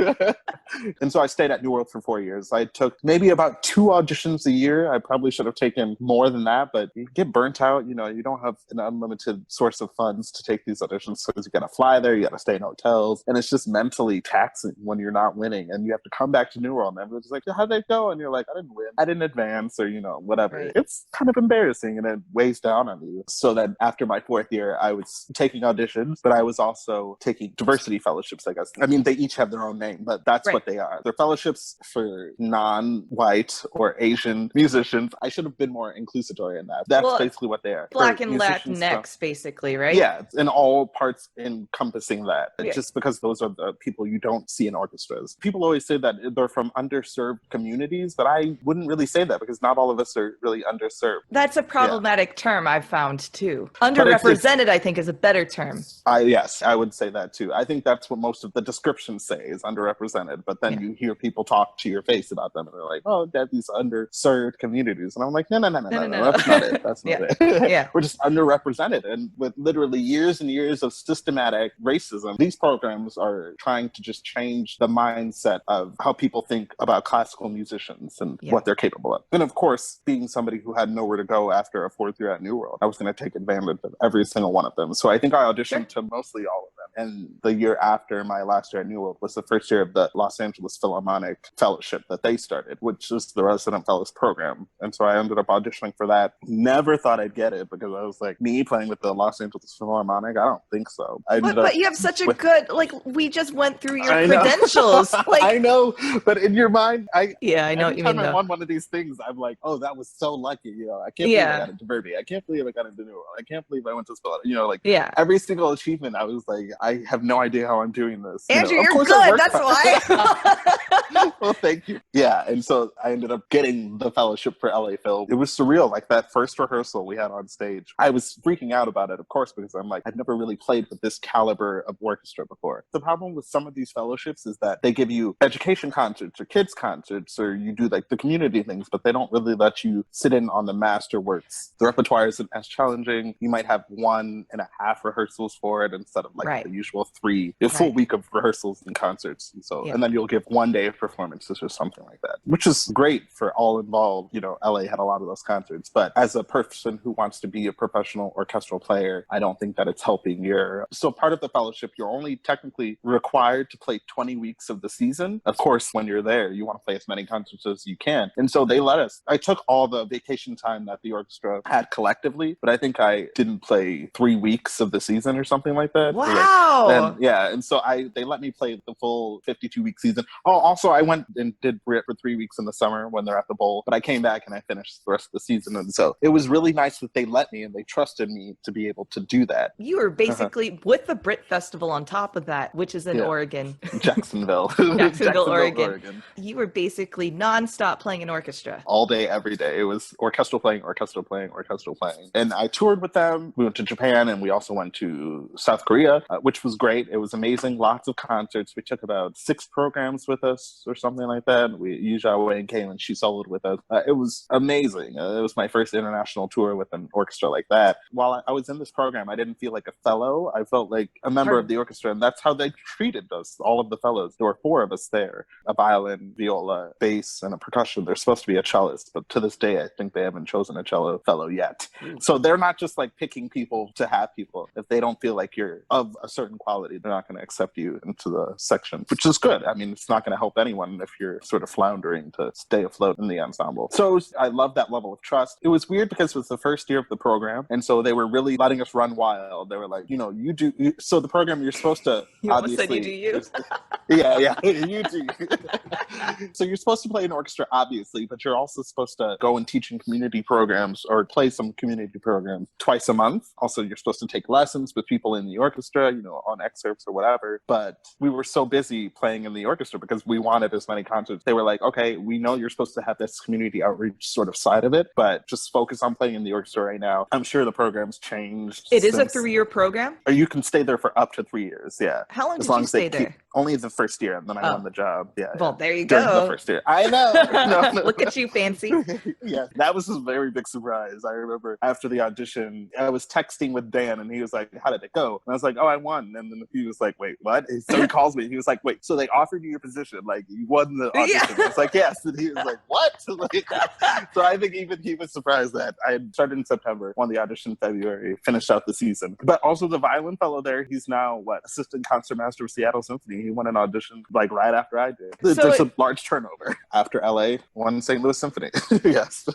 And so I stayed at New World for 4 years. I took maybe about 2 auditions a year. I probably should have taken more than that, but you get burnt out. You know, you don't have an unlimited source of funds to take these auditions, because you got to fly there, you got to stay in hotels, and it's just mentally taxing when you're not winning, and you have to come back to New World, and everyone's like, how'd they go? And you're like, I didn't win, I didn't advance, or, you know, whatever. Right. It's kind of embarrassing, and it weighs down on you. So then after my 4th year, I was taking auditions, but I was also taking diversity fellowships, I guess. I mean, they each have their own name, but that's what they are. They're fellowships for non-white or Asian musicians. I should have been more inclusatory in that. That's basically what they are. Black and Latinx, basically, right? Yeah, in all parts encompassing that. Yeah. Just because those are the people you don't see in orchestras. People always say that they're from underserved communities, but I wouldn't really say that, because not all of us are really underserved. That's a problematic term I've found too. Underrepresented, I think, is a better term. Yes, I would say that too. I think that's what most of the descriptions say, is underrepresented, but then you hear people talk to your face about them, and they're like, oh, they're these underserved communities. And I'm like, no, that's not it. That's not it. We're just underrepresented. And with literally years and years of systematic racism, these programs are trying to just change the mindset of how people think about classical musicians and what they're capable of. And of course, being somebody who had nowhere to go after a 4th year at New World, I was going to take advantage of every single one of them. So I think I auditioned to mostly all of them. And the year after my last year at New World was the first year of the Los Angeles Philharmonic Fellowship that they started, which is the Resident Fellows program. And so I ended up auditioning for that. Never thought I'd get it, because I was like, me playing with the Los Angeles Philharmonic? I don't think so. But you have such a good, like, we just went through your credentials. Like, I know, but in your mind, I know what you mean. Every time I won one of these things, I'm like, oh, that was so lucky. You know, I can't believe I got into Verdi. I can't believe I got into New World. I can't believe I went to Philharmonic. You know, like, every single achievement, I was like, I have no idea how I'm doing this. Andrew, you're good. That's why. Well, thank you. Yeah, and so I ended up getting the fellowship for LA Phil. It was surreal. Like, that first rehearsal we had on stage, I was freaking out about it, of course, because I'm like, I'd never really played with this caliber of orchestra before. The problem with some of these fellowships is that they give you education concerts or kids concerts, or you do like the community things, but they don't really let you sit in on the master works. The repertoire isn't as challenging. You might have 1.5 rehearsals for it instead of like the usual 3, a full week of rehearsals and concerts. And so, and then you'll give 1 day of performances or something like that, which is great for all involved. You know, LA had a lot of those concerts, but as a person who wants to be a professional orchestral player, I don't think that it's helping your... So part of the fellowship, you're only technically required to play 20 weeks of the season. Of course, when you're there, you want to play as many concerts as you can. And so they let us. I took all the vacation time that the orchestra had collectively, but I think I didn't play 3 weeks of the season or something like that. Wow. And so they let me play the full 52-week season. Oh, also, I went and did Brit for 3 weeks in the summer when they're at the bowl, but I came back and I finished the rest of the season. And so it was really nice that they let me and they trusted me to be able to do that. You were basically with the Brit Festival on top of that, which is in Oregon. Jacksonville, Oregon. You were basically nonstop playing an orchestra. All day, every day. It was orchestral playing. And I toured with them. We went to Japan, and we also went to South Korea, which was great. It was amazing. Lots of concerts. We took about 6 programs with us or something like that. Yu Wei came and she soloed with us. It was amazing. It was my first international tour with an orchestra like that. While I was in this program, I didn't feel like a fellow. I felt like a member of the orchestra, and that's how they treated us, all of the fellows. There were 4 of us there: a violin, viola, bass, and a percussion. There's supposed to be a cellist, but to this day, I think they haven't chosen a cello fellow yet. So they're not just like picking people to have people. If they don't feel like you're of a certain quality, they're not going to accept you into the section, which is good. I mean, it's not going to help anyone if you're sort of floundering to stay afloat in the ensemble. So I love that level of trust. It was weird because it was the first year of the program, and so they were really letting us run wild. They were like, so the program, you're supposed to you obviously said you do you. Yeah, you do. So you're supposed to play an orchestra, obviously, but you're also supposed to go and teach in community programs or play some community programs twice a month. Also, you're supposed to take lessons with people in the orchestra, on excerpts or whatever. But we were so busy playing in the orchestra because we wanted as many concerts. They were like, okay, we know you're supposed to have this community outreach sort of side of it, but just focus on playing in the orchestra right now. I'm sure the program's changed. It is a 3-year program? Or you can stay there for up to 3 years, yeah. How long did you stay there? Only the first year, and then I won the job. Yeah. Well, there you During go. The first year. I know. No. Look at you, fancy. Yeah, that was a very big surprise. I remember after the audition, I was texting with Dan, and he was like, how did it go? And I was like, oh, I won. And then he was like, wait, what? So he calls me. He was like, wait, so they offered you your position? Like, you won the audition? Yeah. I was like, yes. And he was like, what? So I think even he was surprised that I had started in September, won the audition in February, finished out the season. But also the violin fellow there, he's now, assistant concertmaster of Seattle Symphony. He won an audition, right after I did. There's a large turnover after LA won St. Louis Symphony. Yes.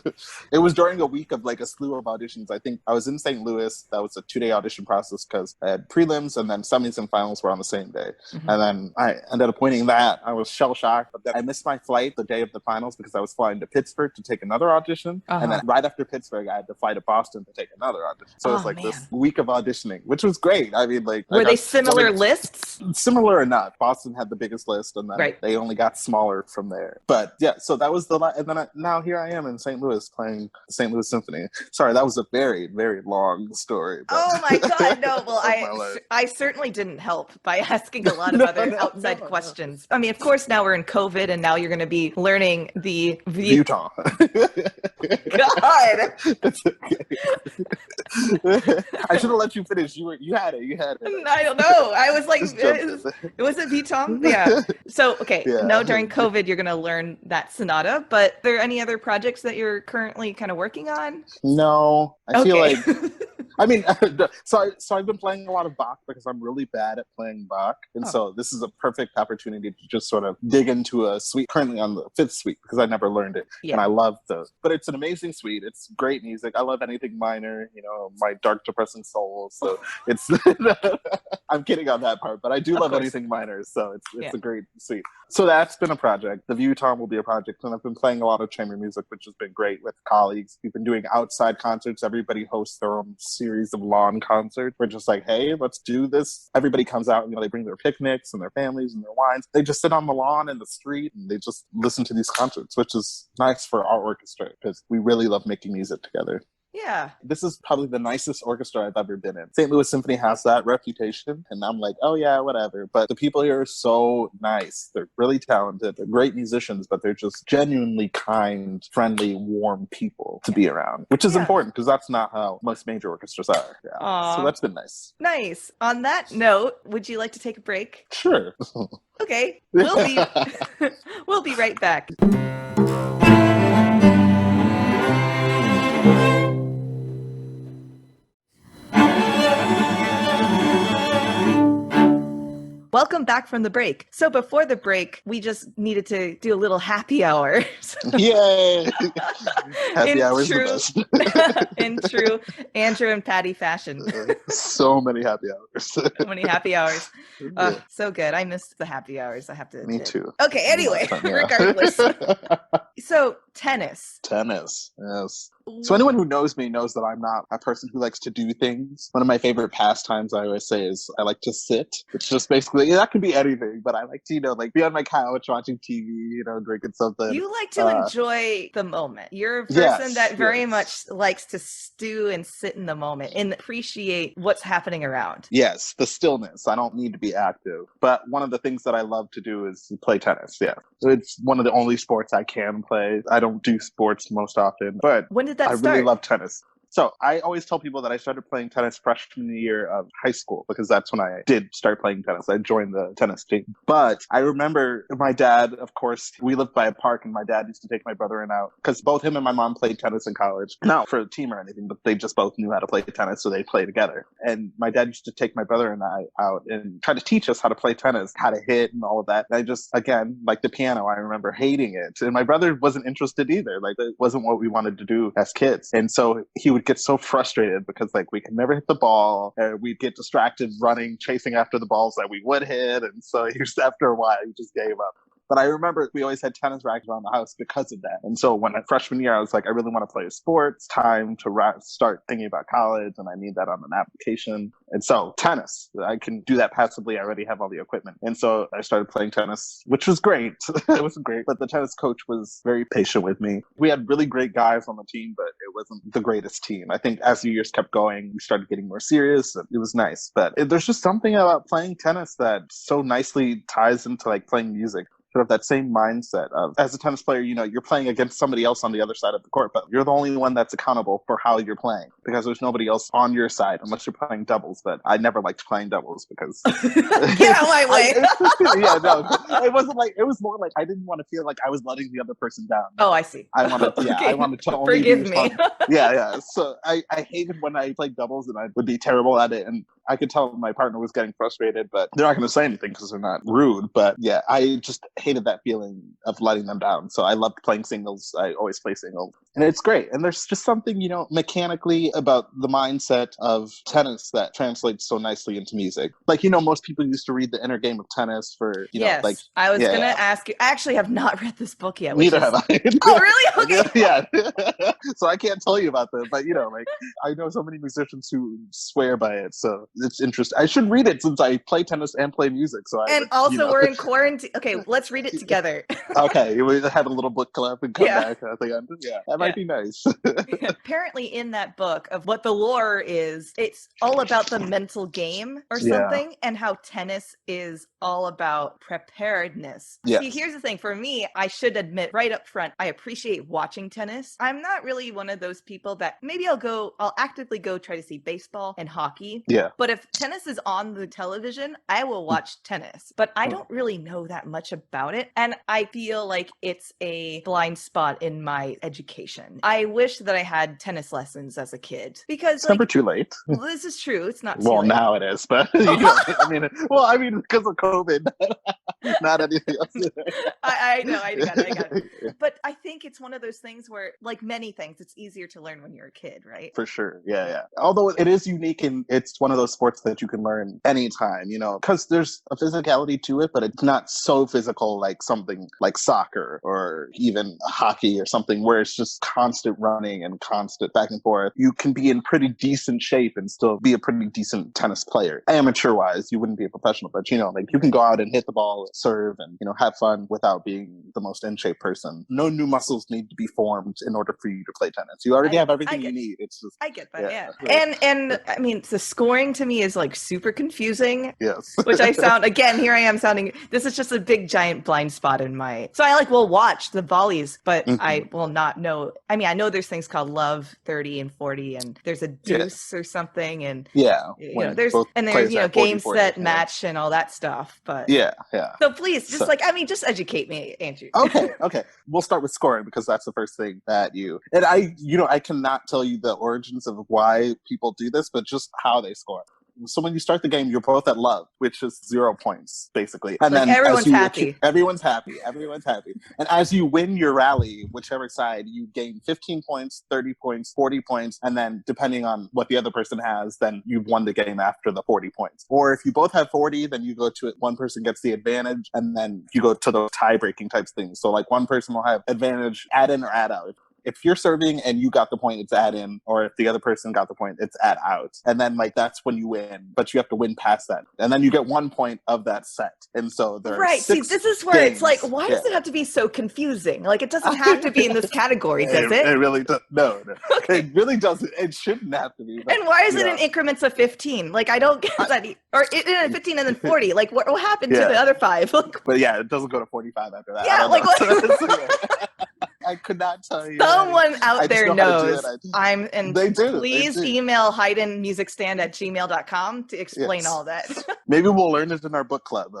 It was during a week of, a slew of auditions. I think I was in St. Louis. That was a 2-day audition process because I had prelims and then semis and finals were on the same day. Mm-hmm. And then I ended up winning that. I was shell-shocked, but then I missed my flight the day of the finals because I was flying to Pittsburgh to take another audition. Uh-huh. And then right after Pittsburgh, I had to fly to Boston to take another audition. So it was this week of auditioning, which was great. I mean, were they similar lists? Similar or not. Boston had the biggest list, and then they only got smaller from there. But yeah, so that was and then now here I am in St. Louis playing the St. Louis Symphony. Sorry, that was a very, very long story. But... Oh my God, no. Well, I certainly didn't help by asking a lot of other outside questions. I mean, of course, now we're in COVID, and now you're going to be learning the Utah. God. It's okay. I should have let you finish. You had it. I don't know. I was like, was it Vitom? Yeah. So, okay. Yeah. No, during COVID, you're going to learn that sonata, but are there any other projects that you're currently kind of working on? No. I feel like... I mean, so I've been playing a lot of Bach because I'm really bad at playing Bach. And so this is a perfect opportunity to just sort of dig into a suite, currently on the 5th suite, because I never learned it. Yeah. And I love those. But it's an amazing suite. It's great music. I love anything minor, my dark, depressing soul. So it's, I'm kidding on that part, but I do love anything minor. So it's a great suite. So that's been a project. The View Tom will be a project. And I've been playing a lot of chamber music, which has been great with colleagues. We've been doing outside concerts. Everybody hosts their own series of lawn concerts. We're just like, hey, let's do this. Everybody comes out, they bring their picnics and their families and their wines. They just sit on the lawn in the street and they just listen to these concerts, which is nice for our orchestra because we really love making music together. Yeah. This is probably the nicest orchestra I've ever been in. St. Louis Symphony has that reputation, and I'm like, oh yeah, whatever. But the people here are so nice. They're really talented. They're great musicians, but they're just genuinely kind, friendly, warm people to be around, which is important because that's not how most major orchestras are. Yeah. So that's been nice. Nice. On that note, would you like to take a break? Sure. Okay. We'll be right back. Welcome back from the break. So before the break, we just needed to do a little happy hour. Yay! Happy hours the best. In true Andrew and Patty fashion. So many happy hours. So many happy hours. So good. I missed the happy hours, I have to admit. Me too. Okay, anyway, regardless. So tennis. Tennis, yes. So anyone who knows me knows that I'm not a person who likes to do things. One of my favorite pastimes I always say is I like to sit. It's just basically, that can be anything, but I like to, be on my couch watching TV, drinking something. You like to enjoy the moment. You're a person that very much likes to stew and sit in the moment and appreciate what's happening around. Yes, the stillness. I don't need to be active. But one of the things that I love to do is play tennis, yeah. It's one of the only sports I can play. I don't do sports most often, but when did that I start? really love tennis. So I always tell people that I started playing tennis freshman year of high school because that's when I did start playing tennis. I joined the tennis team. But I remember my dad, of course, we lived by a park and my dad used to take my brother and out because both him and my mom played tennis in college. Not for a team or anything, but they just both knew how to play tennis, so they play together. And my dad used to take my brother and I out and try to teach us how to play tennis, how to hit and all of that. And I just, again, like the piano, I remember hating it. And my brother wasn't interested either. Like it wasn't what we wanted to do as kids. And so he would get so frustrated because like we could never hit the ball. We'd get distracted running, chasing after the balls that we would hit. And so he just, after a while, he just gave up. But I remember we always had tennis rackets around the house because of that. And so when freshman year, I was like, I really want to play a sport. It's time to start thinking about college, and I need that on an application. And so tennis, I can do that passively. I already have all the equipment. And so I started playing tennis, which was great. It was great. But the tennis coach was very patient with me. We had really great guys on the team, but it wasn't the greatest team. I think as the years kept going, we started getting more serious. And it was nice. But there's just something about playing tennis that so nicely ties into like playing music. Sort of that same mindset of, as a tennis player, you know, you're playing against somebody else on the other side of the court, but you're the only one that's accountable for how you're playing because there's nobody else on your side unless you're playing doubles. But I never liked playing doubles because get out of my way. Yeah, no, it wasn't like, it was more like I didn't want to feel like I was letting the other person down. Oh, I see. I wanted, yeah, okay. I wanted to only forgive me. yeah. So I hated when I played doubles and I would be terrible at it, and I could tell my partner was getting frustrated, but they're not going to say anything because they're not rude. But yeah, I just hated that feeling of letting them down. So I loved playing singles. I always play singles. And it's great. And there's just something, you know, mechanically about the mindset of tennis that translates so nicely into music. Like, you know, most people used to read The Inner Game of Tennis for, you know, like... I was going to ask you. I actually have not read this book yet. Neither have I. Oh, really? Okay. Yeah. So I can't tell you about them. But, you know, like, I know so many musicians who swear by it. So it's interesting. I should read it since I play tennis and play music. So we're in quarantine. Okay, let's read it together. Okay, we have a little book club and come back at the end. Yeah, that might be nice. Apparently in that book of what the lore is, it's all about the mental game or something, and how tennis is all about preparedness. Yes. See, here's the thing. For me, I should admit right up front, I appreciate watching tennis. I'm not really one of those people that maybe I'll actively go try to see baseball and hockey. Yeah. But if tennis is on the television, I will watch tennis. But I don't really know that much about it. And I feel like it's a blind spot in my education. I wish that I had tennis lessons as a kid because it's never too late. Well, this is true. It's not too well, late. Now it is, but you know, I mean, because of COVID, not anything else. I know, I got it. But I think it's one of those things where, like many things, it's easier to learn when you're a kid, right? For sure, yeah. Although it is unique and it's one of those sports that you can learn anytime, you know, because there's a physicality to it, but it's not so physical like something like soccer or even hockey or something where it's just constant running and constant back and forth. You can be in pretty decent shape and still be a pretty decent tennis player. Amateur-wise, you wouldn't be a professional, but you know, like you can go out and hit the ball, serve, and you know, have fun without being the most in-shape person. No new muscles need to be formed in order for you to play tennis. You already have everything you need. It's just I get that, yeah. And I mean, the scoring to me is like super confusing. Yes. Which I sound, again, here I am sounding, this is just a big giant blind spot in my, so I will watch the volleys, but I will not know. I mean, I know there's things called love 30 and 40 and there's a deuce or something. And you know, there's you know, game set match and all that stuff, but so please just just educate me, Andrew. Okay. We'll start with scoring because that's the first thing that I cannot tell you the origins of why people do this, but just how they score. So when you start the game, you're both at love, which is 0 points, basically. And then everyone's happy. Everyone's happy. And as you win your rally, whichever side, you gain 15 points, 30 points, 40 points. And then depending on what the other person has, then you've won the game after the 40 points. Or if you both have 40, then you go to it. One person gets the advantage. And then you go to those tie-breaking types things. So like one person will have advantage, add in or add out. If you're serving and you got the point, it's add in. Or if the other person got the point, it's add out. And then like that's when you win. But you have to win past that. And then you get 1 point of that set. And so there are See, this is where it's like, why does it have to be so confusing? Like it doesn't have to be in this category, does it? It really does. No. Okay. It really doesn't. It shouldn't have to be. But, and why is it in increments of 15? Like I don't get that. Or 15 and then 40. Like what happened to the other 5? But yeah, it doesn't go to 45 after that. Yeah, I could not tell you. Someone out there knows. They do. Please email haydnmusicstand@gmail.com to explain all that. Maybe we'll learn it in our book club.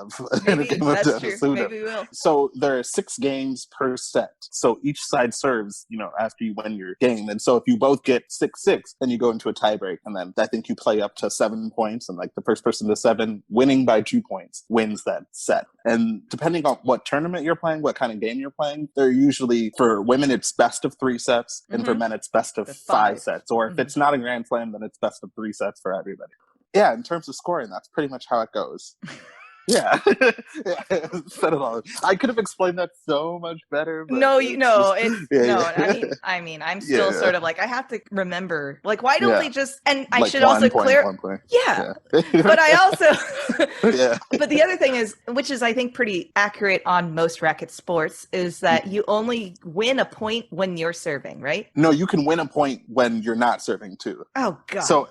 Maybe that's true. Maybe we will. So there are 6 games per set. So each side serves, after you win your game. And so if you both get 6-6, then you go into a tiebreak. And then I think you play up to 7 points. And like the first person to 7 winning by 2 points wins that set. And depending on what tournament you're playing, what kind of game you're playing, they're usually, for women, it's best of 3 sets. And for men, it's best of 5 sets. Or if it's not a Grand Slam, then it's best of 3 sets for everybody. Yeah, in terms of scoring, that's pretty much how it goes. Yeah. Said it all. I could have explained that so much better. But no, I mean, I'm still sort of like, I have to remember, like, why don't they just, and I should also clear. Yeah. But I also, but the other thing is, which is I think pretty accurate on most racket sports, is that you only win a point when you're serving, right? No, you can win a point when you're not serving too. Oh God. So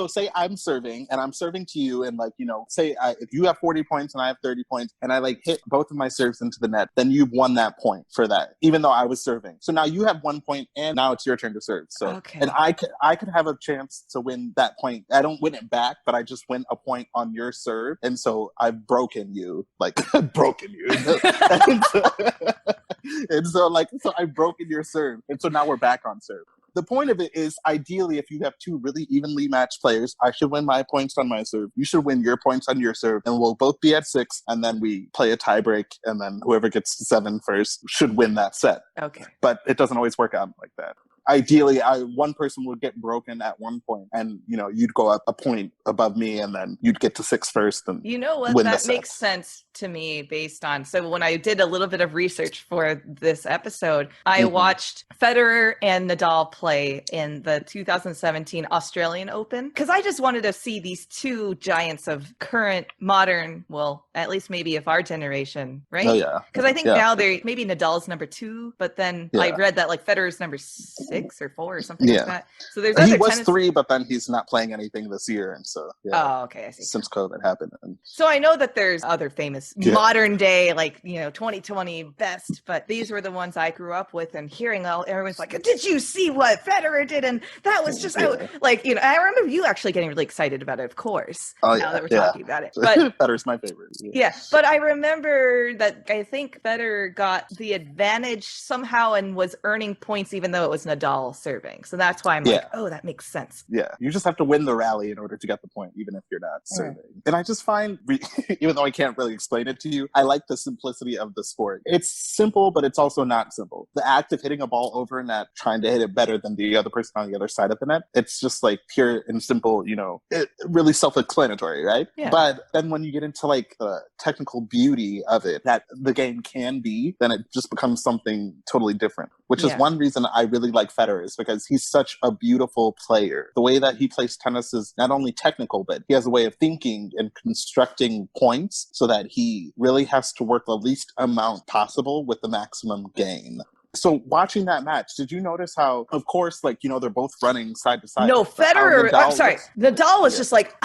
say I'm serving and I'm serving to you, and like, say if you have 40 points and I have 30 points and I like hit both of my serves into the net, then you've won that point for that, even though I was serving. So now you have 1 point and now it's your turn to serve. So, and I could have a chance to win that point. I don't win it back, but I just win a point on your serve. And so I've broken you, like broken you. So I've broken your serve. And so now we're back on serve. The point of it is, ideally, if you have 2 really evenly matched players, I should win my points on my serve. You should win your points on your serve, and we'll both be at 6, and then we play a tiebreak, and then whoever gets to 7 first should win that set. Okay. But it doesn't always work out like that. Ideally, one person would get broken at one point, and you'd go up a point above me, and then you'd get to 6 first. And that makes sense to me based on. So when I did a little bit of research for this episode, I watched Federer and Nadal play in the 2017 Australian Open, because I just wanted to see these 2 giants of current modern, well, at least maybe of our generation, right? Oh yeah. Because I think now maybe Nadal's number 2, but then I read that like Federer's number 6 or 4 or something like that. So there's he was 3, but then he's not playing anything this year, and so Oh, okay, I see. Since COVID happened. So I know that there's other famous modern day, like 2020 best, but these were the ones I grew up with, and hearing everyone's like, "Did you see what Federer did?" And that was just I remember you actually getting really excited about it, of course. Oh now that we're talking about it, but Federer's my favorite. Yeah, but I remember that I think Federer got the advantage somehow and was earning points even though it was Nadal serving. So that's why I'm like, oh, that makes sense. Yeah, you just have to win the rally in order to get the point, even if you're not serving. And I just find, even though I can't really explain it to you, I like the simplicity of the sport. It's simple, but it's also not simple. The act of hitting a ball over a net, trying to hit it better than the other person on the other side of the net, it's just like pure and simple, really self-explanatory, right? Yeah. But then when you get into like the technical beauty of it, that the game can be, then it just becomes something totally different, which is one reason I really like Federer, is because he's such a beautiful player. The way that he plays tennis is not only technical, but he has a way of thinking and constructing points so that he really has to work the least amount possible with the maximum gain. So watching that match, did you notice how, of course, they're both running side to side? No, Federer, Nadal was just like,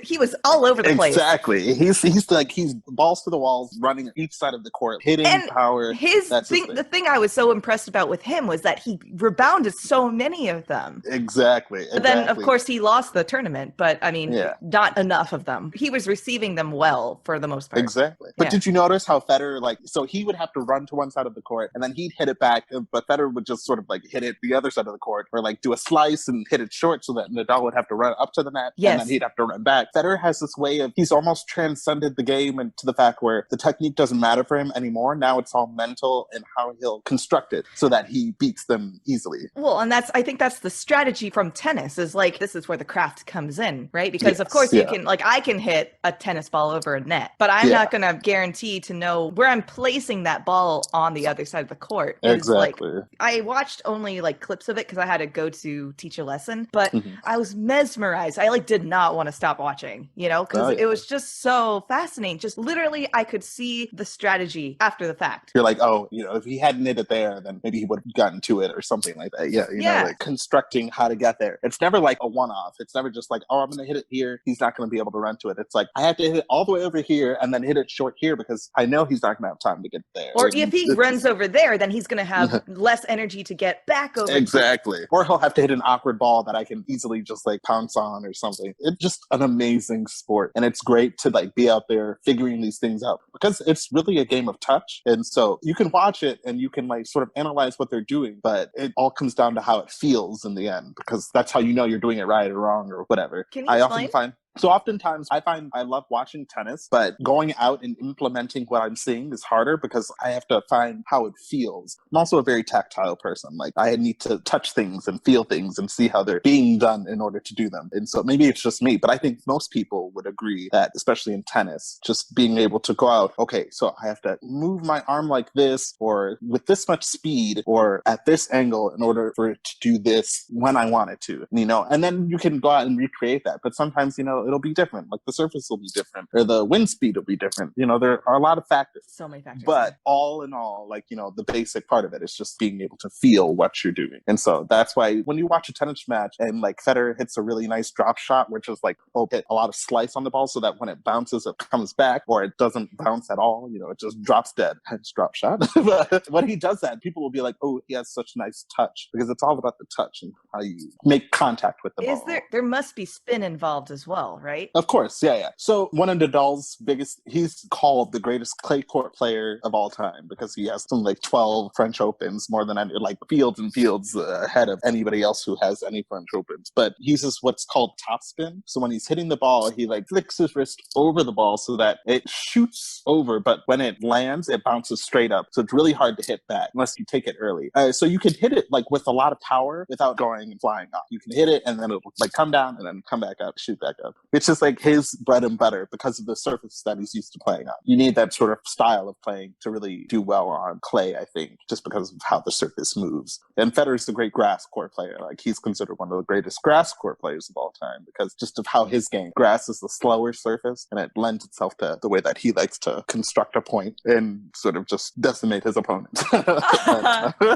he was all over the place. Exactly. He's balls to the walls, running each side of the court, hitting power. The thing I was so impressed about with him was that he rebounded so many of them. Exactly. But then, of course, he lost the tournament, but I mean, not enough of them. He was receiving them well for the most part. Exactly. But did you notice how Federer, so he would have to run to one side of the court and then he'd hit it back, but Federer would just sort of hit it the other side of the court, or do a slice and hit it short so that Nadal would have to run up to the net and then he'd have to run back. Federer has this way of, he's almost transcended the game and to the fact where the technique doesn't matter for him anymore. Now it's all mental and how he'll construct it so that he beats them easily. Well, and I think that's the strategy from tennis, is this is where the craft comes in, right? Because of course you can, I can hit a tennis ball over a net, but I'm not going to guarantee to know where I'm placing that ball on the other side of the court. Exactly. Like, I watched only like clips of it because I had to go to teach a lesson, but I was mesmerized. I like did not want to stop watching, you know, because it was just so fascinating. Just literally, I could see the strategy after the fact. You're like, oh, you know, if he hadn't hit it there, then maybe he would have gotten to it or something like that. Yeah, you know, like constructing how to get there. It's never like a one-off. It's never just like, oh, I'm going to hit it here. He's not going to be able to run to it. It's like, I have to hit it all the way over here and then hit it short here because I know he's not going to have time to get there. Or if he runs over there, then he's going to have less energy to get back over. Exactly. Or he'll have to hit an awkward ball that I can easily just like pounce on or something. It's just an amazing sport. And it's great to like be out there figuring these things out because it's really a game of touch. And so you can watch it and you can like sort of analyze what they're doing, but it all comes down to how it feels in the end because that's how you know you're doing it right or wrong or whatever. Can you explain? Often find So oftentimes I find I love watching tennis, but going out and implementing what I'm seeing is harder because I have to find how it feels. I'm also a very tactile person. Like I need to touch things and feel things and see how they're being done in order to do them. And so maybe it's just me, but I think most people would agree that, especially in tennis, just being able to go out, okay, so I have to move my arm like this or with this much speed or at this angle in order for it to do this when I want it to, you know, and then you can go out and recreate that. But sometimes, you know, it'll be different. Like the surface will be different or the wind speed will be different. You know, there are a lot of factors. So many factors. But all in all, like, you know, the basic part of it is just being able to feel what you're doing. And so that's why when you watch a tennis match and like Federer hits a really nice drop shot, which is like, hit a lot of slice on the ball so that when it bounces, it comes back, or it doesn't bounce at all. You know, it just drops dead. Hence drop shot. But when he does that, people will be like, oh, he has such nice touch, because it's all about the touch and how you make contact with the ball. There must be spin involved as well, right? Of course, yeah. So one of Nadal's biggest, he's called the greatest clay court player of all time because he has something like 12 French Opens, more than any, like fields and fields ahead of anybody else who has any French Opens. But he uses what's called topspin. So when he's hitting the ball, he like flicks his wrist over the ball so that it shoots over, but when it lands, it bounces straight up. So it's really hard to hit back unless you take it early. So you can hit it like with a lot of power without going and flying off. You can hit it and then it'll like come down and then come back up, shoot back up. It's just like his bread and butter because of the surface that he's used to playing on. You need that sort of style of playing to really do well on clay, I think, just because of how the surface moves. And Federer's the great grass court player. Like he's considered one of the greatest grass court players of all time because just of how his game, grass is the slower surface and it lends itself to the way that he likes to construct a point and sort of just decimate his opponent.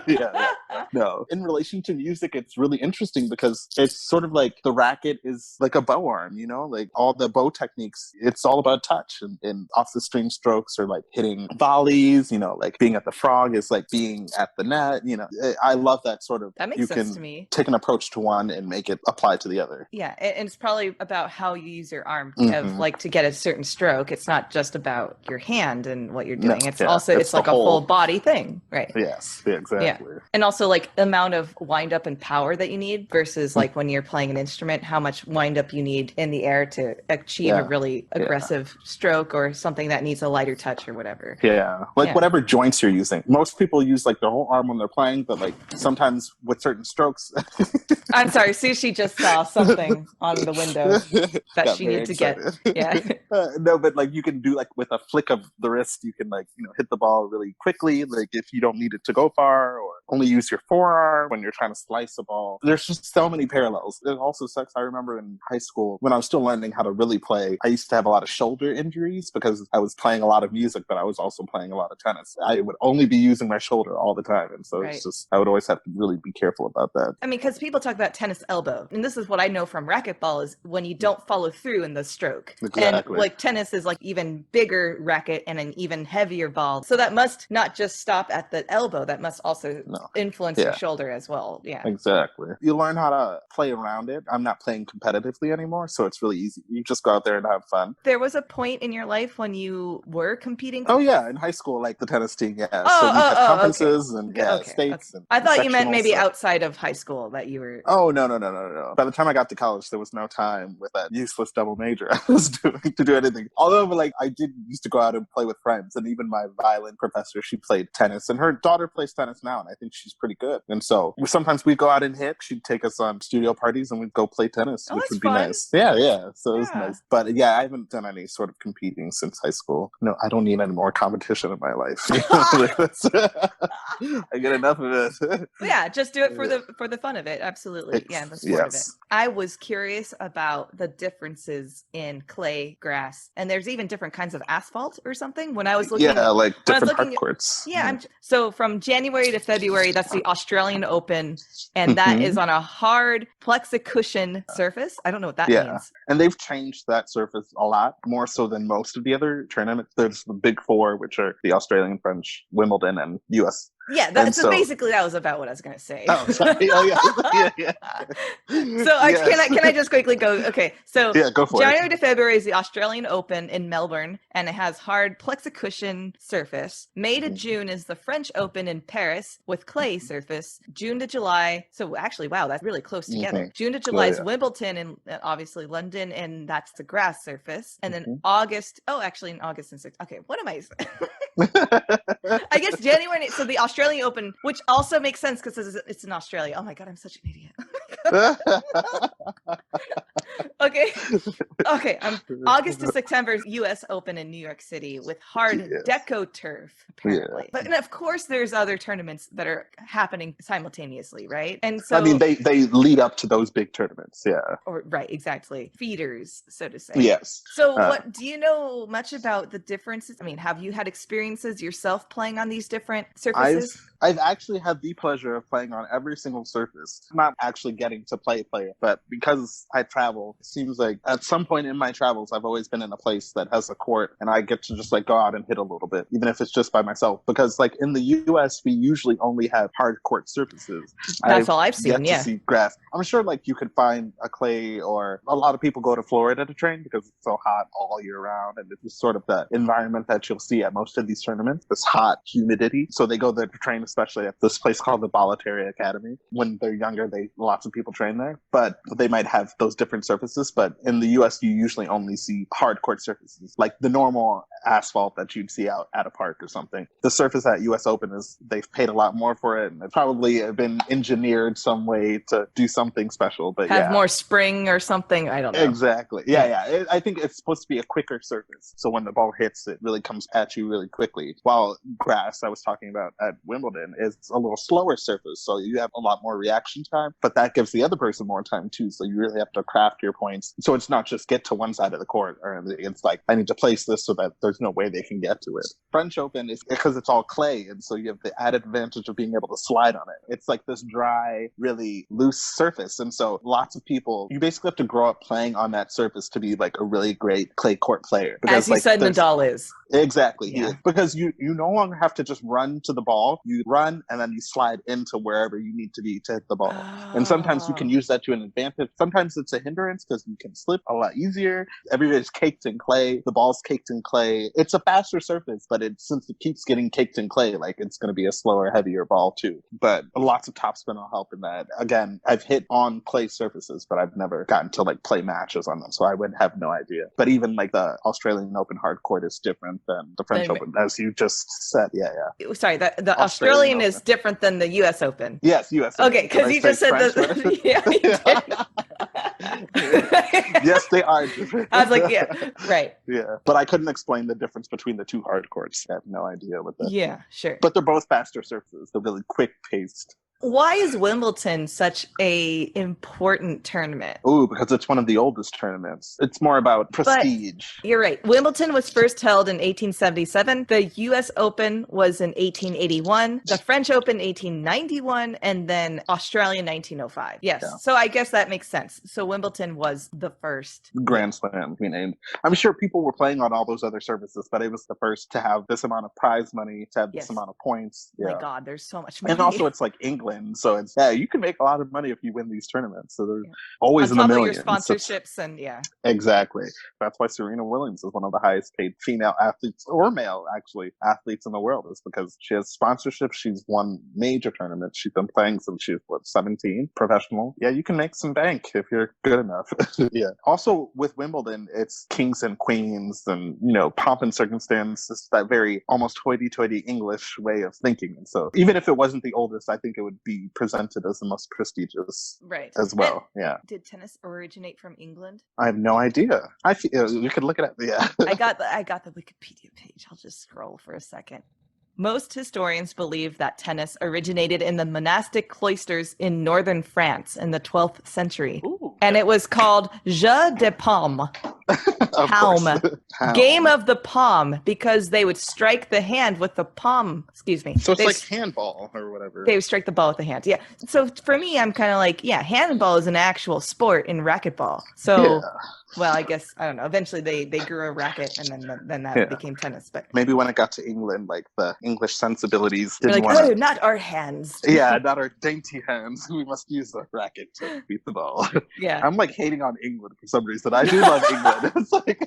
Yeah. No. In relation to music, it's really interesting because it's sort of like the racket is like a bow arm, you know, like all the bow techniques, it's all about touch and off the string strokes or like hitting volleys, you know, like being at the frog is like being at the net, you know. I love that sort of, that makes sense to me. Take an approach to one and make it apply to the other. Yeah. And it's probably about how you use your arm of like to get a certain stroke. It's not just about your hand and what you're doing. It's also, it's like a whole body thing. Right. Yes, exactly. Yeah. And also like the amount of wind up and power that you need versus like when you're playing an instrument, how much wind up you need in the air to achieve a really aggressive stroke or something that needs a lighter touch or whatever. Yeah. Like whatever joints you're using. Most people use like their whole arm when they're playing, but like sometimes with certain strokes. I'm sorry, Sushi just saw something on the window that she needed to get. Yeah. No, but like you can do like with a flick of the wrist, you can like, you know, hit the ball really quickly. Like if you don't need it to go far, or only use your forearm when you're trying to slice a ball. There's just so many parallels. It also sucks. I remember in high school when I was still learning how to really play, I used to have a lot of shoulder injuries because I was playing a lot of music, but I was also playing a lot of tennis. I would only be using my shoulder all the time. And so it's just, I would always have to really be careful about that. I mean, because people talk about tennis elbow, and this is what I know from racquetball is when you don't follow through in the stroke. Exactly. And like tennis is like even bigger racket and an even heavier ball. So that must not just stop at the elbow, that must also influence your shoulder as well. Yeah. Exactly. You learn how to play around it. I'm not playing competitively anymore, so it's really easy. You just go out there and have fun. There was a point in your life when you were competing? Oh yeah, in high school, like the tennis team, so we had conferences and states. And I thought you meant maybe outside of high school that you were... Oh, no. By the time I got to college, there was no time with that useless double major I was doing to do anything. Although, like, I did used to go out and play with friends, and even my violin professor, she played tennis, and her daughter plays tennis now, and I think think she's pretty good. And so sometimes we go out and hit. She'd take us on studio parties and we'd go play tennis, which would be fun. nice. Yeah. So it was nice. But yeah, I haven't done any sort of competing since high school. No, I don't need any more competition in my life. I get enough of it. Yeah, just do it for the fun of it. Absolutely. Yeah, the sport of it. I was curious about the differences in clay, grass, and there's even different kinds of asphalt or something. When I was looking like different hard courts. So from January to February, that's the Australian Open, and that is on a hard plexicushion surface. I don't know what that means. And they've changed that surface a lot, more so than most of the other tournaments. There's the big four, which are the Australian, French, Wimbledon, and US. Yeah, basically that was about what I was going to say. Oh, sorry. Oh, yeah. So can I just quickly go? Okay, so go for January to February is the Australian Open in Melbourne, and it has hard plexicushion surface. May to June is the French Open in Paris with clay surface. June to July, so actually, wow, that's really close together. June to July is Wimbledon and obviously London, and that's the grass surface. And then August, in August and 6. Okay, what am I saying? I guess January, so the Australian Open, which also makes sense because it's in Australia. Oh my God, I'm such an idiot. Okay. August to September is U.S. Open in New York City with hard deco turf, apparently. But and of course, there's other tournaments that are happening simultaneously, right? And so, I mean, they lead up to those big tournaments, Right, exactly. Feeders, so to say. Yes. So what, do you know much about the differences? I mean, have you had experiences yourself playing on these different surfaces? I've actually had the pleasure of playing on every single surface. Not actually getting to play it, but because I travel, it seems like at some point in my travels, I've always been in a place that has a court and I get to just like go out and hit a little bit, even if it's just by myself. Because like in the US, we usually only have hard court surfaces. That's all I've seen, to see grass. I'm sure like you could find a clay, or a lot of people go to Florida to train because it's so hot all year round. And it's sort of the environment that you'll see at most of these tournaments, this hot humidity. So they go there to train, especially at this place called the Bolletary Academy. When they're younger, lots of people train there, but they might have those different surfaces. But in the US, you usually only see hard court surfaces, like the normal asphalt that you'd see out at a park or something. The surface at US Open they've paid a lot more for it, and it's probably been engineered some way to do something special. But have more spring or something. I don't know. Exactly. Yeah. I think it's supposed to be a quicker surface, so when the ball hits, it really comes at you really quickly. While grass, I was talking about at Wimbledon, is a little slower surface, so you have a lot more reaction time, but that gives the other person more time too, so you really have to craft your points. So it's not just get to one side of the court, or it's like, I need to place this so that there's no way they can get to it. French Open is because it's all clay, and so you have the added advantage of being able to slide on it. It's like this dry, really loose surface, and so lots of people, you basically have to grow up playing on that surface to be like a really great clay court player. Because, as you said, Nadal is. Exactly. Yeah. Because you no longer have to just run to the ball. You run and then you slide into wherever you need to be to hit the ball. Oh. And sometimes you can use that to an advantage. Sometimes it's a hindrance because you can slip a lot easier. Everybody's caked in clay. The ball's caked in clay. It's a faster surface, but since it keeps getting caked in clay, like it's going to be a slower, heavier ball too. But lots of topspin will help in that. Again, I've hit on clay surfaces, but I've never gotten to like play matches on them, so I would have no idea. But even like the Australian Open hard court is different than the French Open, as you just said. Yeah. Sorry, the Australian is different than the U.S. Open. Yes, U.S. Open. Okay, because you just said that. Yeah, you did. Yes, they are different. I was like, yeah, right. Yeah, but I couldn't explain the difference between the two hard courts. I have no idea what that. Yeah, sure. But they're both faster surfaces. They're really quick paced. Why is Wimbledon such a important tournament? Ooh, because it's one of the oldest tournaments. It's more about prestige. But you're right. Wimbledon was first held in 1877. The U.S. Open was in 1881. The French Open 1891, and then Australia 1905. Yes. Yeah. So I guess that makes sense. So Wimbledon was the first Grand Slam to be named. I'm sure people were playing on all those other surfaces, but it was the first to have this amount of prize money, to have this amount of points. Yeah. My God, there's so much money. And also, it's like England. win. So it's, yeah, you can make a lot of money if you win these tournaments. So they're always on in the top of your millions. sponsorships and Exactly. That's why Serena Williams is one of the highest paid female athletes, or male actually, athletes in the world, is because she has sponsorships. She's won major tournaments. She's been playing since she was 17, professional. Yeah, you can make some bank if you're good enough. Yeah. Also with Wimbledon, it's kings and queens and, pomp and circumstance. It's that very almost hoity-toity English way of thinking. And so even if it wasn't the oldest, I think it would be presented as the most prestigious as well. And yeah. Did tennis originate from England? I have no idea. You could look it up. Yeah. I got the Wikipedia page. I'll just scroll for a second. Most historians believe that tennis originated in the monastic cloisters in northern France in the 12th century. Ooh. And it was called Jeu de Paume. Palm. Game of the palm, because they would strike the hand with the palm. Excuse me. So it's like handball or whatever. They would strike the ball with the hand. Yeah. So for me, I'm kind of like, handball is an actual sport in racquetball. So, well, I guess, I don't know. Eventually they grew a racket and then that became tennis. But maybe when it got to England, like the English sensibilities didn't want not our hands. Yeah, not our dainty hands. We must use the racket to beat the ball. Yeah. I'm like hating on England for some reason. I do love England. It's like,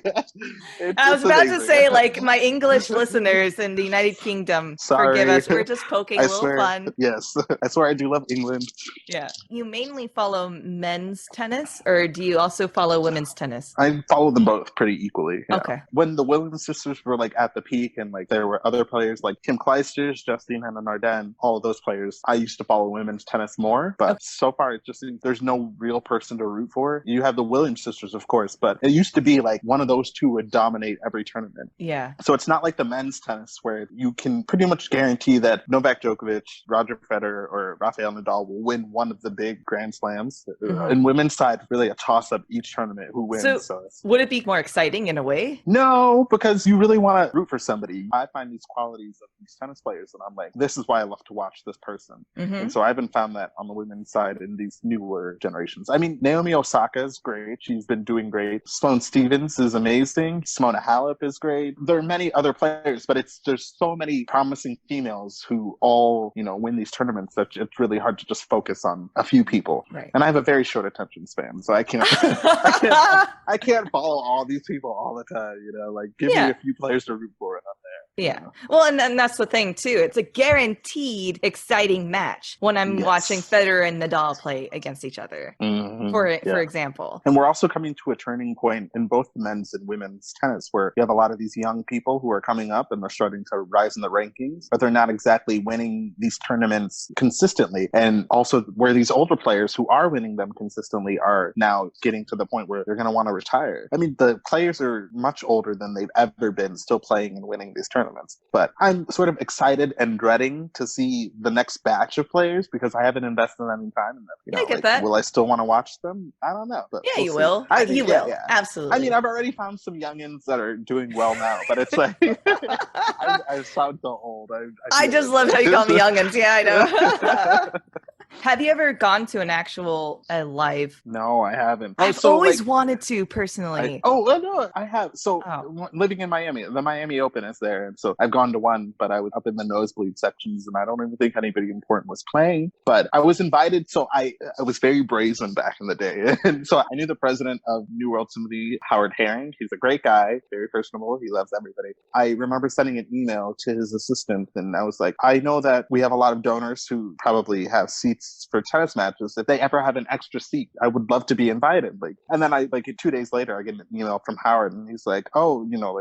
I was about to say, like, my English listeners in the United Kingdom, forgive us. We're just poking a little fun. Yes, I swear I do love England. Yeah. You mainly follow men's tennis, or do you also follow women's tennis? I follow them both pretty equally. Okay. When the Williams sisters were like at the peak, and like there were other players like Kim Clijsters, Justine Henin-Ardenne, all of those players, I used to follow women's tennis more. But so far, it just seems there's no real person to root for. You have the Williams sisters, of course, but it used to be like one of those two would dominate every tournament. Yeah. So it's not like the men's tennis where you can pretty much guarantee that Novak Djokovic, Roger Federer, or Rafael Nadal will win one of the big Grand Slams. Mm-hmm. In women's side, really a toss-up each tournament who wins. So would it be more exciting in a way? No, because you really want to root for somebody. I find these qualities of these tennis players and I'm like, this is why I love to watch this person. Mm-hmm. And so I haven't found that on the women's side in these newer generations. I mean, Naomi Osaka is great. She's been doing great. Sloane Stephens is amazing. Simona Halep is great. There are many other players, but there's so many promising females who all, win these tournaments that it's really hard to just focus on a few people. Right. And I have a very short attention span, so I can't I can't follow all these people all the time, like give me a few players to root for and I'm there. Yeah. Well, and that's the thing too. It's a guaranteed exciting match when I'm watching Federer and Nadal play against each other, for example. And we're also coming to a turning point in both men's and women's tennis where you have a lot of these young people who are coming up and they're starting to rise in the rankings, but they're not exactly winning these tournaments consistently. And also where these older players who are winning them consistently are now getting to the point where they're going to want to retire. I mean, the players are much older than they've ever been, still playing and winning these tournaments. But I'm sort of excited and dreading to see the next batch of players because I haven't invested any time in them. I get that. Will I still want to watch them? I don't know. But you will. You will. Yeah. Absolutely. I mean, I've already found some youngins that are doing well now, but it's like I sound so old. I just love how you call me youngins. Yeah, I know. Have you ever gone to an actual live? No, I haven't. I've always wanted to personally. No, I have. So living in Miami, the Miami Open is there. And so I've gone to one, but I was up in the nosebleed sections and I don't even think anybody important was playing. But I was invited. So I was very brazen back in the day. And so I knew the president of New World Symphony, Howard Herring. He's a great guy, very personable. He loves everybody. I remember sending an email to his assistant and I was like, I know that we have a lot of donors who probably have seats for tennis matches. If they ever have an extra seat, I would love to be invited. And then 2 days later, I get an email from Howard and he's like,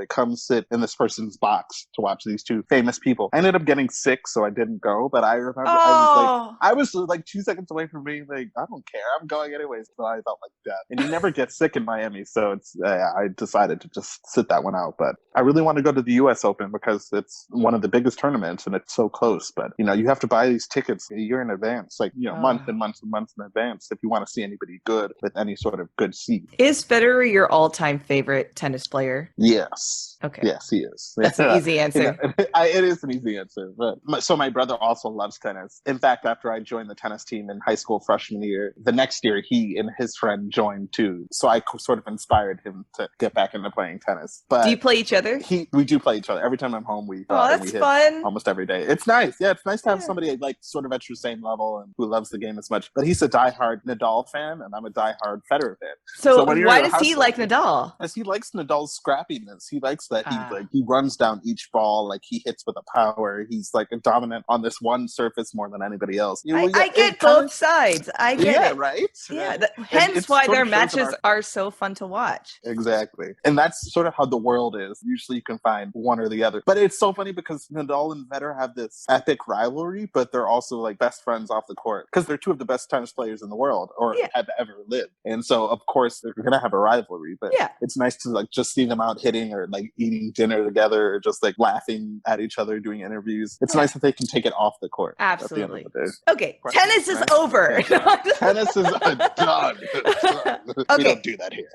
come sit in this person's box to watch these two famous people. I ended up getting sick, so I didn't go, but I remember I was like 2 seconds away from being like, I don't care, I'm going anyways. So I felt like that. And you never get sick in Miami, so I decided to just sit that one out. But I really want to go to the US Open because it's one of the biggest tournaments and it's so close. But you have to buy these tickets a year in advance. Like months and months and months in advance if you want to see anybody good with any sort of good seat. Is Federer your all-time favorite tennis player? Yes. Okay. Yes, he is. That's an easy answer. It is an easy answer. But so my brother also loves tennis. In fact, after I joined the tennis team in high school freshman year, the next year he and his friend joined too. So I sort of inspired him to get back into playing tennis. But do you play each other? We do play each other. Every time I'm home, we that's fun. Almost every day. It's nice. Yeah, it's nice to have somebody like sort of at your same level and who loves the game as much. But he's a diehard Nadal fan, and I'm a diehard Federer fan. So why does he like Nadal? Because he likes Nadal's scrappiness. He likes that he runs down each ball, like he hits with a power. He's like a dominant on this one surface more than anybody else. I get both sides. I get it. Right? Yeah, hence why their matches are so fun to watch. Exactly. And that's sort of how the world is. Usually you can find one or the other. But it's so funny because Nadal and Federer have this epic rivalry, but they're also like best friends off the court because they're two of the best tennis players in the world or have ever lived. And so, of course, they're going to have a rivalry. But it's nice to like just see them out hitting or like eating dinner together or just like laughing at each other doing interviews. It's nice that they can take it off the court. Absolutely. Okay, tennis is over. Tennis is done. Okay. We don't do that here.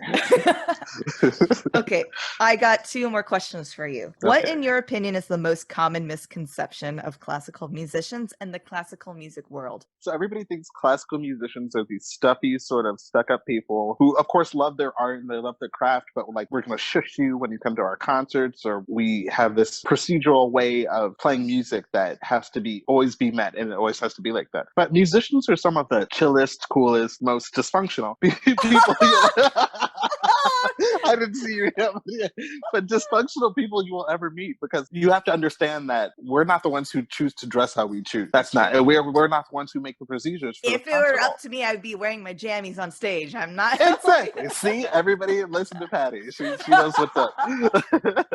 Okay, I got two more questions for you. What, in your opinion, is the most common misconception of classical musicians and the classical music world? So everybody thinks classical musicians are these stuffy, sort of stuck-up people who, of course, love their art and they love their craft, but like, we're going to shush you when you come to our concerts, or we have this procedural way of playing music that has to always be met, and it always has to be like that. But musicians are some of the chillest, coolest, most dysfunctional people. I didn't see you, but dysfunctional people you will ever meet, because you have to understand that we're not the ones who choose to dress how we choose. That's not. We're not the ones who make the procedures. For if it were up to me, I'd be wearing my jammies on stage. I'm not. Exactly. See, everybody listen to Patty. She knows what's up.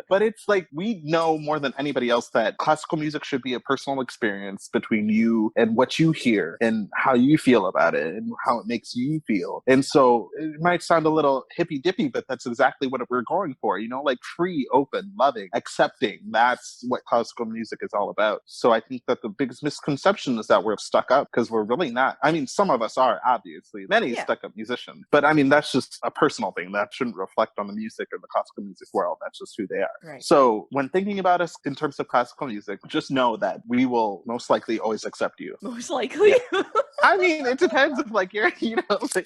But it's like, we know more than anybody else that classical music should be a personal experience between you and what you hear and how you feel about it and how it makes you feel. And so it might sound a little hippy dippy, but that's exactly what we're going for, like free, open, loving, accepting. That's what classical music is all about. So I think that the biggest misconception is that we're stuck up, because we're really not. I mean, some of us are, obviously, many stuck up musicians, but I mean, that's just a personal thing. That shouldn't reflect on the music or the classical music world. That's just who they are. Right. So when thinking about us in terms of classical music, just know that we will most likely always accept you. Most likely? Yeah. I mean, it depends if like you're,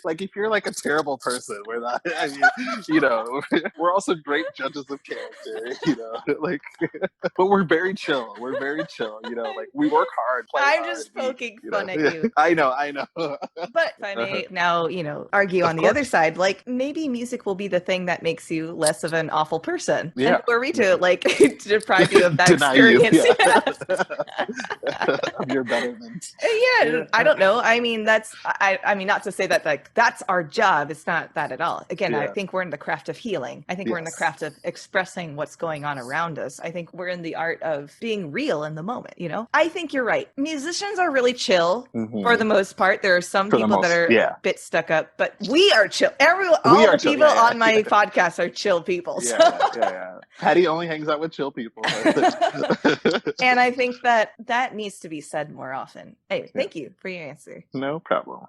like if you're like a terrible person, we're not, I mean, we're also great judges of character, like, but we're very chill. We're very chill, like we work hard. I'm just poking fun at you. I know. But if I may now, argue on the other side, like maybe music will be the thing that makes you less of an awful person. Yeah. And who are we to like deprive you of that experience? Of your betterment. Yeah, I don't know. I mean, I mean, not to say that like that's our job. It's not that at all. Again, I think we're in the craft of healing. I think we're in the craft of expressing what's going on around us. I think we're in the art of being real in the moment, I think you're right. Musicians are really chill for the most part. There are some people that are a bit stuck up, but we are chill. All the people on my podcast are chill people. So. Yeah. Patty only hangs out with chill people. And I think that needs to be said more often. Anyway, thank you for your answer. No problem.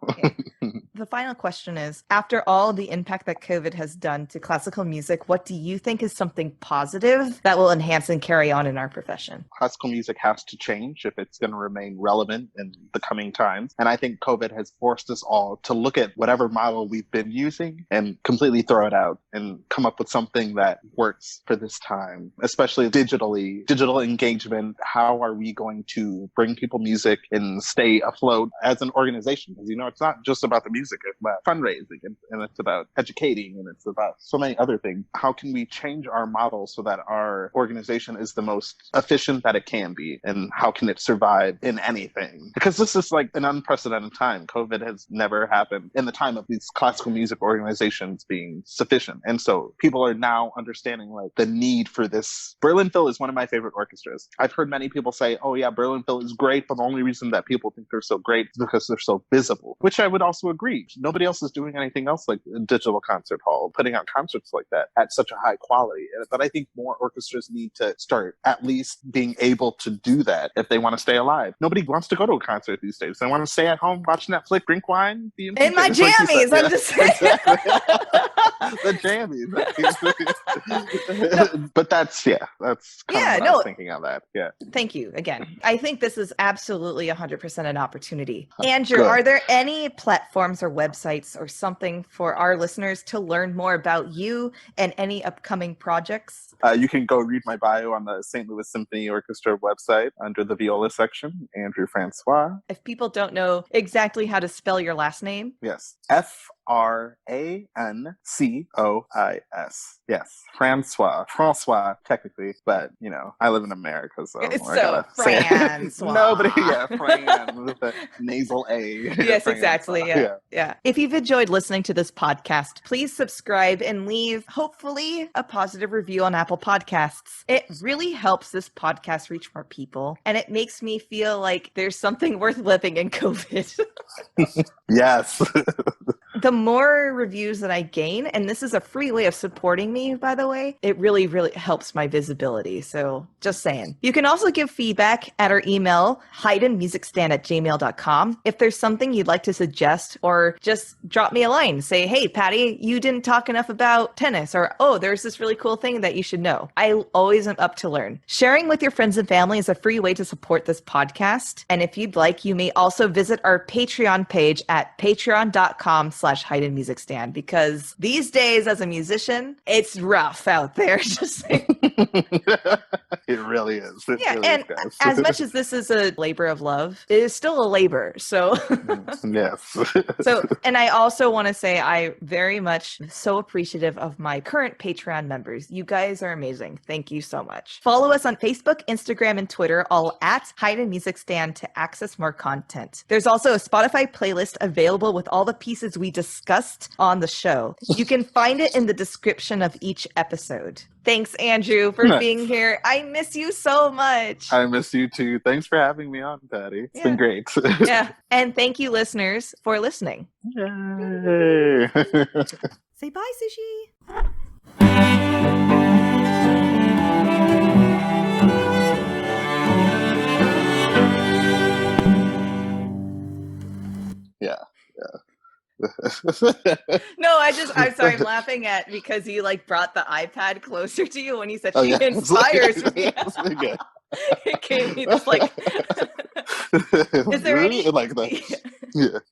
The final question is, after all the impact that COVID has done to classical music, what do you think is something positive that will enhance and carry on in our profession? Classical music has to change if it's going to remain relevant in the coming times. And I think COVID has forced us all to look at whatever model we've been using and completely throw it out and come up with something that works for this time, especially digitally. Digital engagement. How are we going to bring people music and stay afloat as an organization? Because, it's not just about the music. It's about fundraising and it's about educating and it's about so many other things. How can we change our model so that our organization is the most efficient that it can be? And how can it survive in anything? Because this is like an unprecedented time. COVID has never happened in the time of these classical music organizations being sufficient. And so people are now understanding like the need for this. Berlin Phil is one of my favorite orchestras. I've heard many people say, oh yeah, Berlin Phil is great, but the only reason that people think they're so great is because they're so visible, which I would also agree. free. Nobody else is doing anything else like a digital concert hall, putting out concerts like that at such a high quality. But I think more orchestras need to start at least being able to do that if they want to stay alive. Nobody wants to go to a concert these days. They want to stay at home, watch Netflix, drink wine, be in my jammies. I'm just saying. The jammies. But that's kind of what I was thinking of that. Yeah. Thank you again. I think this is absolutely 100% an opportunity. Andrew, are there any platforms or websites or something for our listeners to learn more about you and any upcoming projects? You can go read my bio on the St. Louis Symphony Orchestra website under the Viola section, Andrew Francois. If people don't know exactly how to spell your last name. Yes. Francois. Yes. François, technically, but I live in America, so I gotta say François. Nobody, Fran with the nasal A. Yes, exactly. Yeah. If you've enjoyed listening to this podcast, please subscribe and leave, hopefully, a positive review on Apple Podcasts. It really helps this podcast reach more people, and it makes me feel like there's something worth living in COVID. Yes. The more reviews that I gain, and this is a free way of supporting me, by the way, it really, really helps my visibility. So just saying. You can also give feedback at our email, haydnmusicstand@gmail.com. If there's something you'd like to suggest, or just drop me a line. Say, hey, Patty, you didn't talk enough about tennis, or, oh, there's this really cool thing that you should know. I always am up to learn. Sharing with your friends and family is a free way to support this podcast. And if you'd like, you may also visit our Patreon page at patreon.com/Haydn Music Stand, because these days as a musician, it's rough out there. Just saying. It really is. It really and is, as much as this is a labor of love, it is still a labor. So yes. And I also want to say I very much so appreciative of my current Patreon members. You guys are amazing. Thank you so much. Follow us on Facebook, Instagram, and Twitter, all at Haydn Music Stand, to access more content. There's also a Spotify playlist available with all the pieces we discussed on the show. You can find it in the description of each episode. Thanks, Andrew, for being here. I miss you so much. I miss you too. Thanks for having me on, Patty. It's been great. Yeah. And thank you, listeners, for listening. Yay. Say bye, Sushi. Yeah. No, I'm sorry, I'm laughing at because you brought the iPad closer to you when you said she inspires me. It gave me this is there any like that? Yeah.